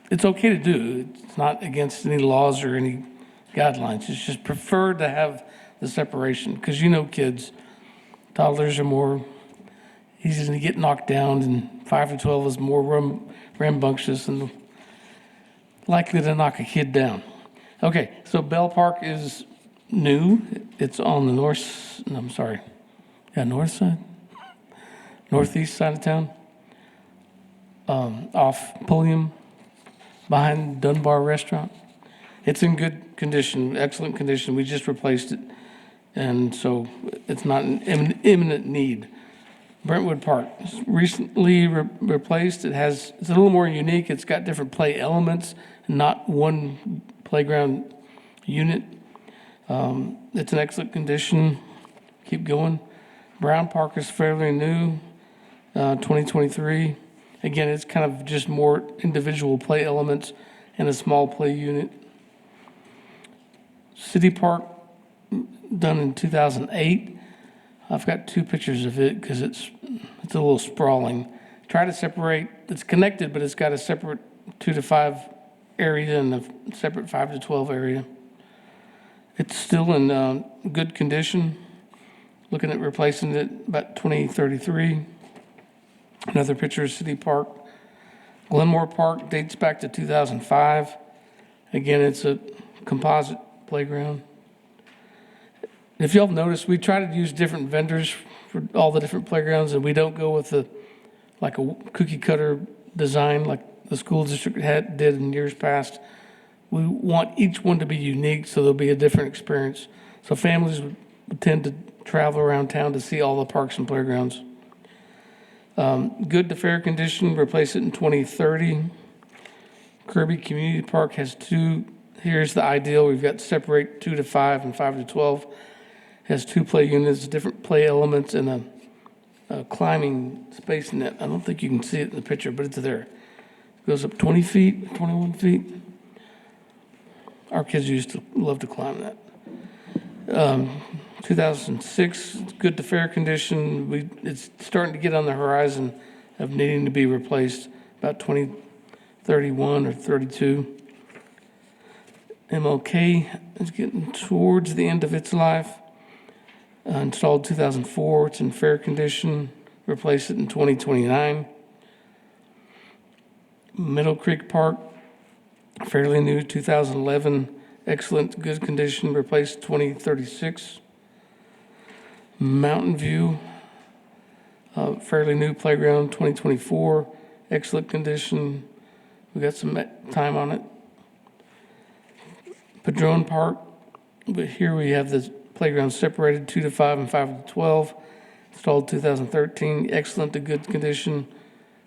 it's okay to do. It's not against any laws or any guidelines. It's just preferred to have the separation, because you know kids, toddlers are more easy to get knocked down, and 5 to 12 is more rambunctious and likely to knock a kid down. Okay, so Bell Park is new. It's on the north side, northeast side of town, off Pulliam, behind Dunbar Restaurant. It's in good condition, excellent condition. We just replaced it, and so it's not an imminent need. Brentwood Park is recently replaced. It's a little more unique. It's got different play elements, not one playground unit. It's in excellent condition. Keep going. Brown Park is fairly new, 2023. Again, it's kind of just more individual play elements and a small play unit. City Park, done in 2008. I've got 2 pictures of it because it's a little sprawling. Try to separate, it's connected, but it's got a separate 2 to 5 area and a separate 5 to 12 area. It's still in good condition. Looking at replacing it about 2033. Another picture of City Park. Glenmore Park dates back to 2005. Again, it's a composite playground. If y'all have noticed, we try to use different vendors for all the different playgrounds, and we don't go with like a cookie cutter design like the school district did in years past. We want each one to be unique, so there'll be a different experience. So families would tend to travel around town to see all the parks and playgrounds. Good to fair condition, replace it in 2030. Kirby Community Park has 2, here's the ideal, we've got separate 2 to 5 and 5 to 12. Has 2 play units, different play elements, and a climbing space net. I don't think you can see it in the picture, but it's there. It goes up 20 feet, 21 feet. Our kids used to love to climb that. 2006, it's good to fair condition. It's starting to get on the horizon of needing to be replaced about 2031 or 32. MLK is getting towards the end of its life. Installed 2004, it's in fair condition, replace it in 2029. Middle Creek Park, fairly new, 2011, excellent, good condition, replaced 2036. Mountain View, fairly new playground, 2024, excellent condition, we got some time on it. Padrone Park, but here we have the playground separated, 2 to 5 and 5 to 12, installed 2013, excellent to good condition,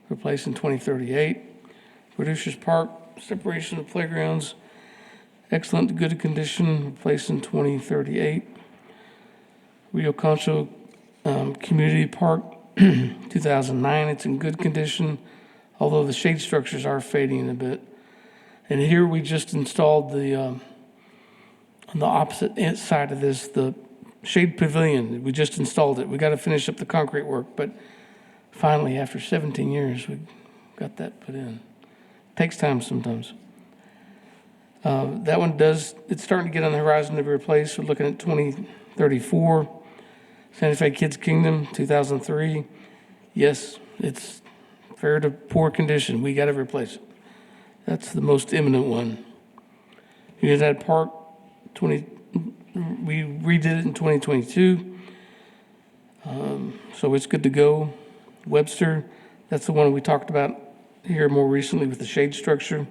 replaced in 2038. Producers Park, separation of playgrounds, excellent to good condition, replaced in 2038. Rio Concho Community Park, 2009, it's in good condition, although the shade structures are fading a bit. And here we just installed on the opposite side of this, the shade pavilion. We just installed it. We got to finish up the concrete work, but finally, after 17 years, we got that put in. Takes time sometimes. That one it's starting to get on the horizon to be replaced. We're looking at 2034. Santa Fe Kids Kingdom, 2003. Yes, it's fair to poor condition. We got to replace it. That's the most imminent one. Unidad Park, we redid it in 2022. So it's good to go. Webster, that's the one we talked about here more recently with the shade structure.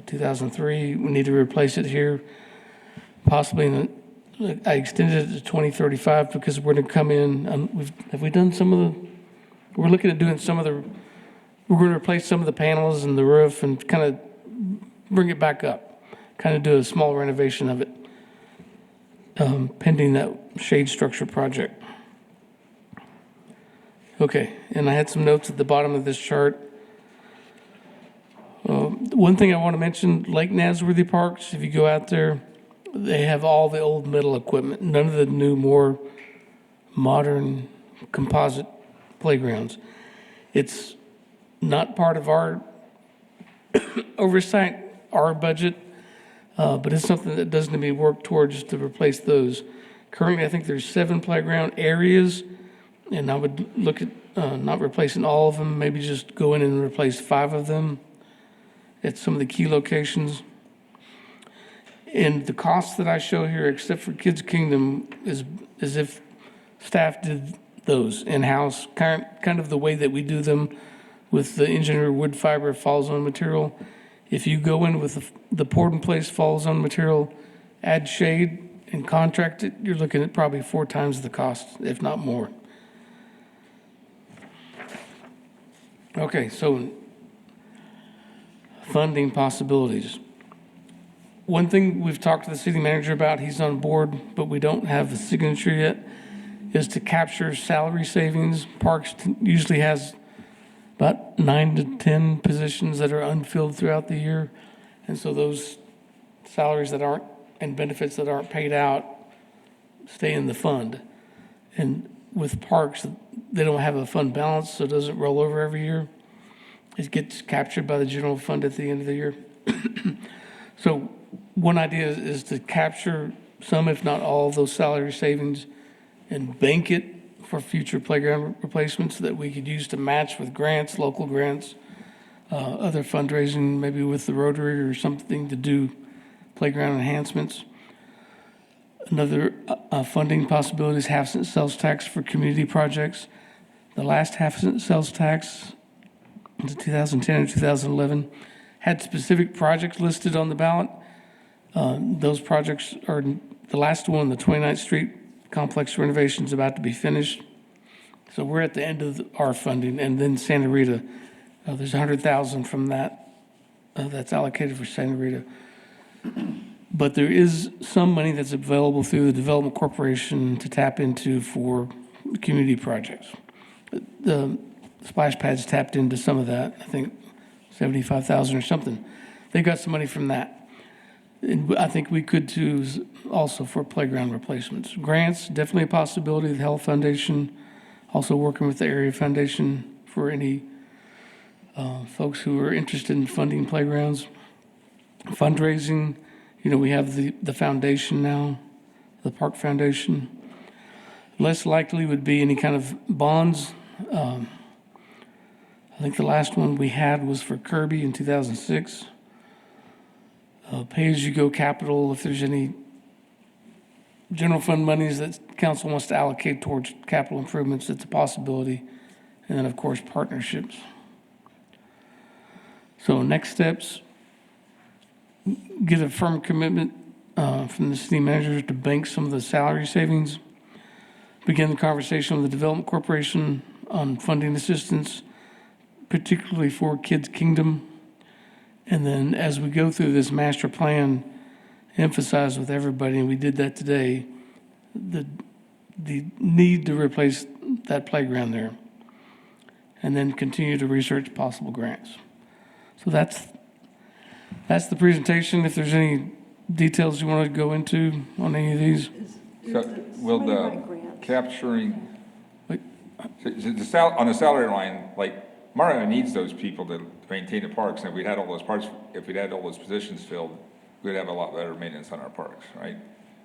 2003, we need to replace it here. Possibly, I extended it to 2035 because we're going to come in. Have we done some of the? We're looking at doing some of the. We're going to replace some of the panels and the roof and kind of bring it back up. Kind of do a small renovation of it, pending that shade structure project. Okay, and I had some notes at the bottom of this chart. One thing I want to mention, Lake Nasworthy Parks, if you go out there, they have all the old metal equipment, none of the new, more modern composite playgrounds. It's not part of our oversight, our budget, but it's something that does need to be worked towards to replace those. Currently, I think there's 7 playground areas, and I would look at not replacing all of them, maybe just go in and replace 5 of them at some of the key locations. And the costs that I show here, except for Kids Kingdom, is as if staff did those in-house, kind of the way that we do them with the engineered wood fiber fall zone material. If you go in with the poured in place fall zone material, add shade and contract it, you're looking at probably 4 times the cost, if not more. Okay, so funding possibilities. One thing we've talked to the city manager about, he's on board, but we don't have the signature yet, is to capture salary savings. Parks usually has about 9 to 10 positions that are unfilled throughout the year. And so those salaries that aren't, and benefits that aren't paid out, stay in the fund. And with parks, they don't have a fund balance, so it doesn't roll over every year. It gets captured by the general fund at the end of the year. So one idea is to capture some, if not all, of those salary savings and bank it for future playground replacements that we could use to match with grants, local grants, other fundraising, maybe with the Rotary or something to do playground enhancements. Another funding possibility is half-cent sales tax for community projects. The last half-cent sales tax, in 2010 and 2011, had specific projects listed on the ballot. Those projects are the last one, the 29th Street complex renovation is about to be finished. So we're at the end of our funding, and then Santa Rita, there's 100,000 from that that's allocated for Santa Rita. But there is some money that's available through the Development Corporation to tap into for community projects. The splash pads tapped into some of that, I think 75,000 or something. They got some money from that. And I think we could too, also for playground replacements. Grants, definitely a possibility. The Health Foundation, also working with the Area Foundation for any folks who are interested in funding playgrounds. Fundraising, we have the foundation now, the Park Foundation. Less likely would be any kind of bonds. I think the last one we had was for Kirby in 2006. Pay-as-you-go capital, if there's any general fund monies that council wants to allocate towards capital improvements, it's a possibility. And then, of course, partnerships. So next steps, get a firm commitment from the city manager to bank some of the salary savings, begin the conversation with the Development Corporation on funding assistance, particularly for Kids Kingdom. And then as we go through this master plan, emphasize with everybody, and we did that today, the need to replace that playground there. And then continue to research possible grants. So that's the presentation. If there's any details you want to go into on any of these. So will the capturing, Wait. on the salary line, like, Mario needs those people to maintain the parks, and if we'd had all those parks, if we'd had all those positions filled, we'd have a lot better maintenance on our parks, right?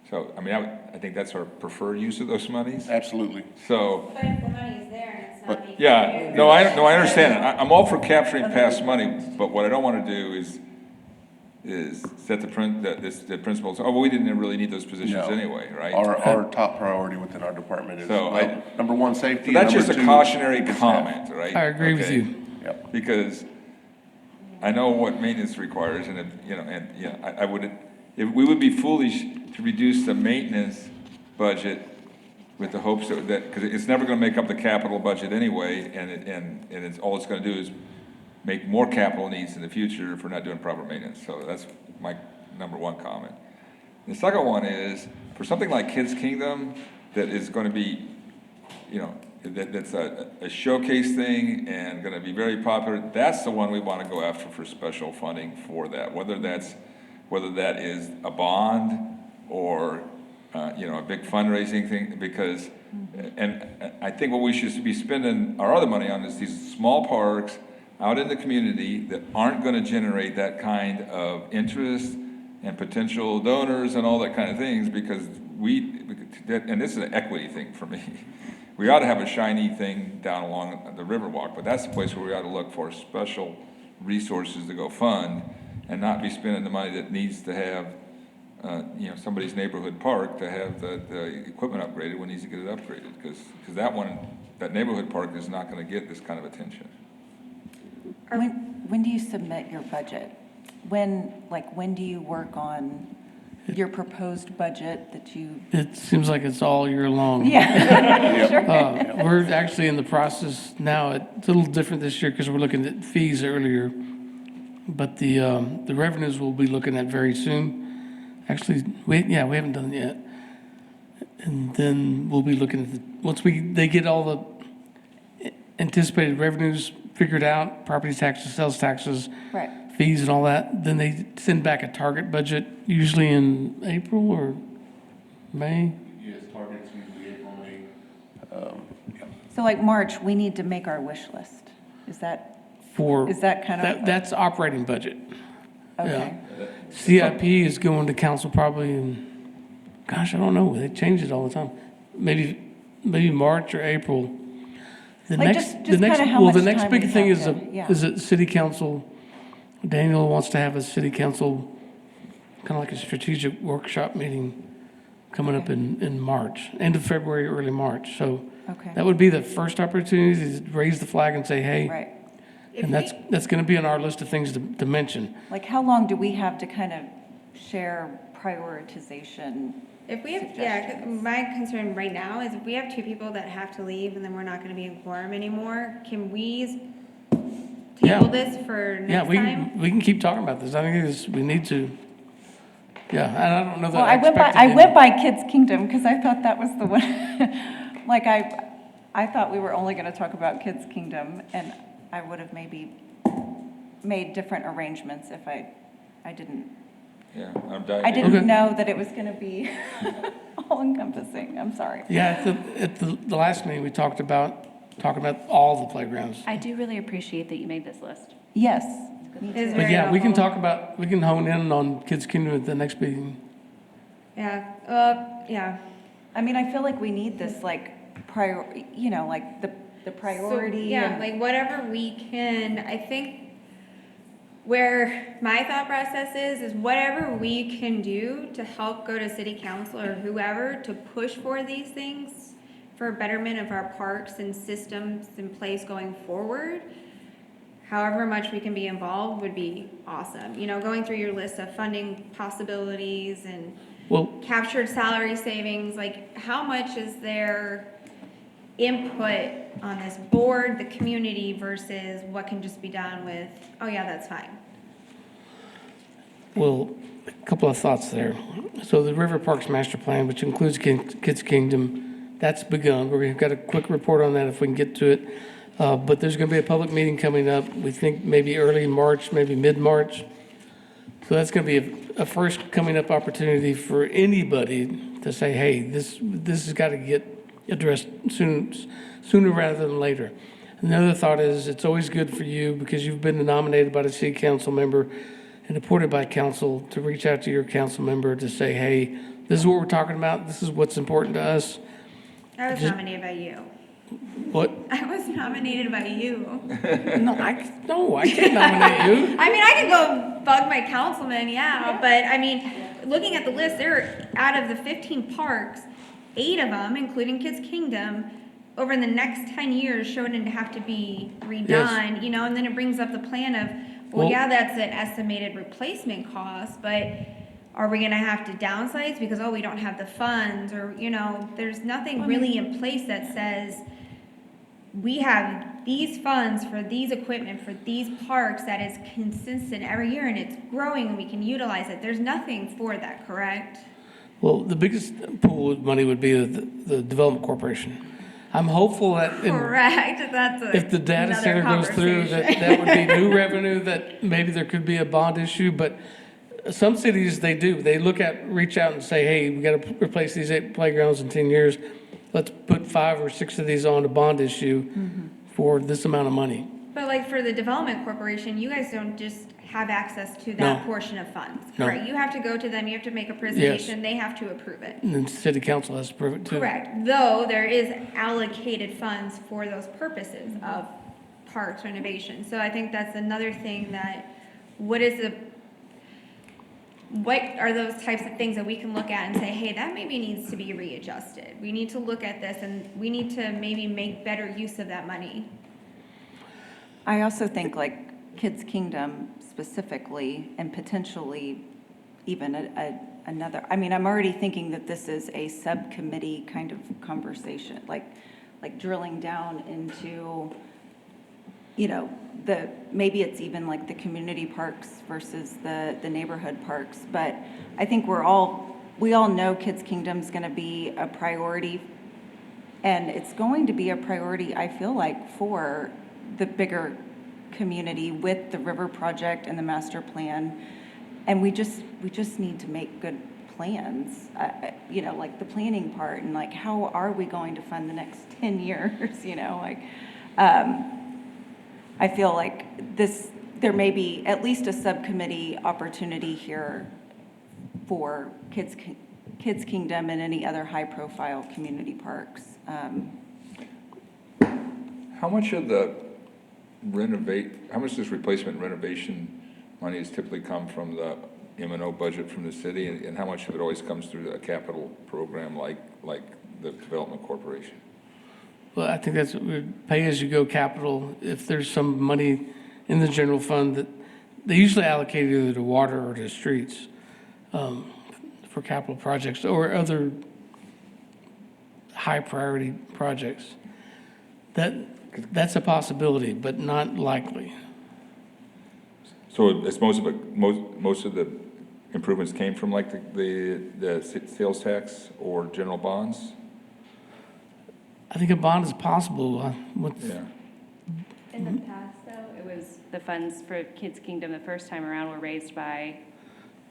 So, I mean, I think that's our preferred use of those monies. Absolutely. So, But if the money is there and it's not being. yeah, no, I understand it. I'm all for capturing past money, but what I don't want to do is set the principles, oh, well, we didn't really need those positions No. anyway, right? Our top priority within our department is, So well, number one, safety. So that's and just a number two, cautionary staff. comment, right? I agree with Okay. you. Yep. Because I know what maintenance requires, and, I would, we would be foolish to reduce the maintenance budget with the hopes that, because it's never gonna make up the capital budget anyway, and it's, all it's gonna do is make more capital needs in the future if we're not doing proper maintenance. So that's my number one comment. The second one is, for something like Kids Kingdom, that is gonna be, that's a showcase thing and gonna be very popular, that's the one we wanna go after for special funding for that. Whether that is a bond or, a big fundraising thing, because, and I think what we should be spending our other money on is these small parks out in the community that aren't gonna generate that kind of interest and potential donors and all that kind of things, because and this is an equity thing for me. We ought to have a shiny thing down along the Riverwalk, but that's the place where we ought to look for special resources to go fund and not be spending the money that needs to have, somebody's neighborhood park to have the equipment upgraded when it needs to get it upgraded, because that neighborhood park is not gonna get this kind of attention. When do you submit your budget? When do you work on your proposed budget that you? It seems like it's all year long. Yeah, sure. We're actually in the process now. It's a little different this year because we're looking at fees earlier. But the revenues we'll be looking at very soon. Actually, we haven't done it yet. And then we'll be looking at once they get all the anticipated revenues figured out, property taxes, sales taxes, Right. fees and all that, then they send back a target budget, usually in April or May. Yes, targets usually April, May. So like March, we need to make our wish list. Is that kind of? That's operating budget. Okay. CIP is going to council probably in, I don't know, they change it all the time. Maybe March or April. The Like, next, just the next, kinda how well, the much next time big we thing have is to- yeah. is a city council. Daniel wants to have a city council, kind of like a strategic workshop meeting coming up in March, end of February, early March. So Okay. that would be the first opportunity to raise the flag and say, hey, Right. and that's going to be on our list of things to mention. Like, how long do we have to kind of share prioritization? If we have, my concern right now is if we have two people that have to leave and then we're not gonna be in quorum anymore, can we Yeah. table this for Yeah, next time? we can keep talking about this. I think we need to. Yeah, and I don't know that Well, I went by Kids Kingdom because I thought that was the one. Like, I thought we were only going to talk about Kids Kingdom, and I would have maybe made different arrangements if I didn't. Yeah, I'm dying. I didn't Okay. know that it was going to be all encompassing. I'm sorry. Yeah, at the last meeting, we talked about all the playgrounds. I do really appreciate that you made this list. Yes. me Is too. But very yeah, we can helpful. we can hone in on Kids Kingdom at the next meeting. Yeah, yeah. I mean, I feel like we need this like like the priority. So, yeah, and- like whatever we can, I think where my thought process is whatever we can do to help go to city council or whoever to push for these things for betterment of our parks and systems in place going forward, however much we can be involved would be awesome. You know, going through your list of funding possibilities and Well, captured salary savings, like how much is their input on this board, the community versus what can just be done with, oh yeah, that's fine. well, a couple of thoughts there. So the River Parks Master Plan, which includes Kids Kingdom, that's begun. We've got a quick report on that if we can get to it. But there's going to be a public meeting coming up. We think maybe early March, maybe mid-March. So that's going to be a first coming up opportunity for anybody to say, hey, this has got to get addressed sooner rather than later. Another thought is it's always good for you because you've been nominated by the city council member and appointed by council to reach out to your council member to say, hey, this is what we're talking about. This is what's important to us. I was nominated by you. What? I was nominated by you. No, I can't nominate you. I mean, I could go bug my councilman, yeah, but I mean, looking at the list, there are, out of the 15 parks, 8 of them, including Kids Kingdom, over the next 10 years showing to have to be redone, you know, and then it brings up the plan of, well, Well- yeah, that's an estimated replacement cost, but are we gonna have to downsize because, oh, we don't have the funds, or, you know, there's nothing really in place that says we have these funds for these equipment, for these parks that is consistent every year and it's growing and we can utilize it. There's nothing for that, correct? Well, the biggest pool of money would be the Development Corporation. I'm hopeful that Correct, that's if the data another center goes through, conversation. that would be new revenue, that maybe there could be a bond issue, but some cities, they do. They reach out and say, hey, we got to replace these 8 playgrounds in 10 years. Let's put 5 or 6 of these on a bond issue for this amount of money. But like for the Development Corporation, you guys don't just have access to that No. portion of funds, No. correct? You have to go to them, you have to make a presentation, they have to approve it. And then city council has to prove it too. Correct, though there is allocated funds for those purposes of parks renovation. So I think that's another thing that, what are those types of things that we can look at and say, hey, that maybe needs to be readjusted. We need to look at this and we need to maybe make better use of that money. I also think like Kids Kingdom specifically, and potentially even another, I mean, I'm already thinking that this is a subcommittee kind of conversation, like drilling down into, you know, maybe it's even like the community parks versus the neighborhood parks. But I think we all know Kids Kingdom's gonna be a priority. And it's going to be a priority, I feel like, for the bigger community with the river project and the master plan. And we just need to make good plans, you know, like the planning part and like, how are we going to fund the next 10 years, you know, like, I feel like there may be at least a subcommittee opportunity here for Kids Kingdom and any other high-profile community parks. How much of how much does replacement renovation money has typically come from the M&O budget from the city, and how much of it always comes through a capital program like the Development Corporation? Well, I think that's pay-as-you-go capital. If there's some money in the general fund that they usually allocate either to water or to streets for capital projects or other high-priority projects. That's a possibility, but not likely. So it's most of the improvements came from like the sales tax or general bonds? I think a bond is possible. Yeah. In the past, though, it was the funds for Kids Kingdom the first time around were raised by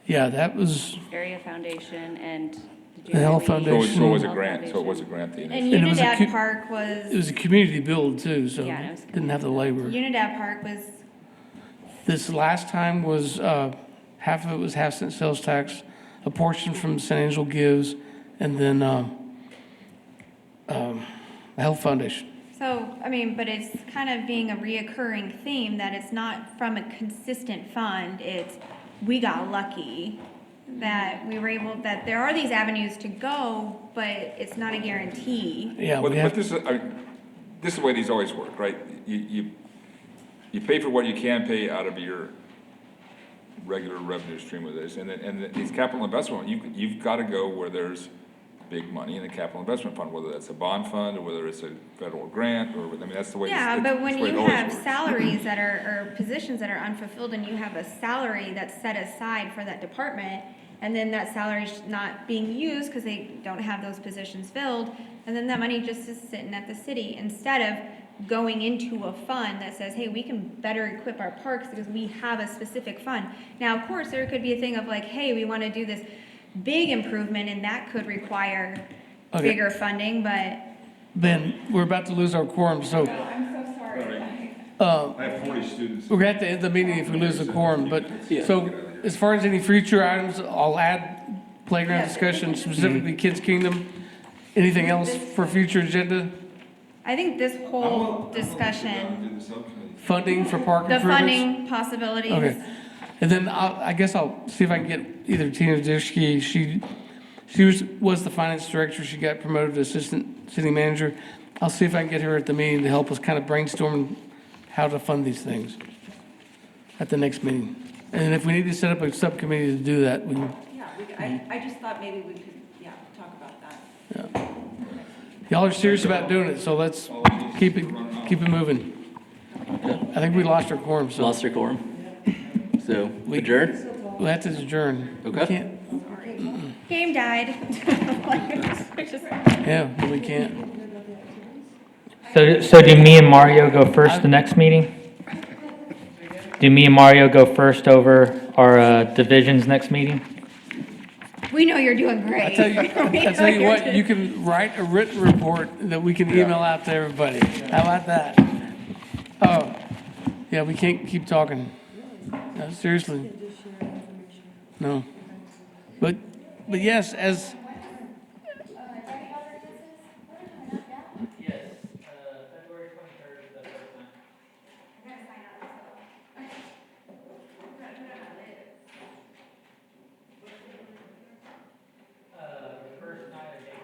Yeah, that was, Area Foundation and The Health Foundation. So it was a grant, so it was a grant. And And it was a Unidad cu- Park it was a community build too, so Yeah, it was didn't have the labor. Unidad Park was, This last time was, half of it was half-cent sales tax, a portion from San Angelo gives, and then health foundation. So, I mean, but it's kind of being a reoccurring theme that it's not from a consistent fund, it's, we got lucky that we were able, that there are these avenues to go, but it's not a guarantee. Yeah, But we have, this is the way these always work, right? You pay for what you can pay out of your regular revenue stream with this, and these capital investment, you've got to go where there's big money in the capital investment fund, whether that's a bond fund or whether it's a federal grant, or, I mean, that's the way. Yeah, but when that's the way it you always have works. salaries that are, or positions that are unfulfilled, and you have a salary that's set aside for that department, and then that salary's not being used because they don't have those positions filled, and then that money just is sitting at the city, instead of going into a fund that says, hey, we can better equip our parks because we have a specific fund. Now, of course, there could be a thing of like, hey, we want to do this big improvement, and that could require Okay. bigger funding, but Ben, we're about to lose our quorum, so I'm so sorry. I have 40 students. we're gonna have to end the meeting if we lose the quorum, but, so, as far as any future items, I'll add playground discussion, specifically Kids Kingdom. Anything else for future agenda? I think this whole discussion, Funding for park the improvements? funding possibilities. Okay, and then I guess I'll see if I can get either Tina Dishke, she was the finance director, she got promoted to assistant city manager. I'll see if I can get her at the meeting to help us kind of brainstorm how to fund these things at the next meeting. And if we need to set up a subcommittee to do that, we can, Yeah, I just thought maybe we could, talk about that. y'all are serious about doing it, so let's keep it moving. I think we lost our quorum, so Lost our quorum. So, adjourn? we'll have to adjourn. We Okay. can't- Game died. Yeah, no, we can't. So do me and Mario go first the next meeting? Do me and Mario go first over our divisions next meeting? We know you're doing great. I tell you, We I know tell you you're what, doing- you can write a written report that we can email out to everybody. How about that? Oh, yeah, we can't keep talking. No, seriously. No. But yes, as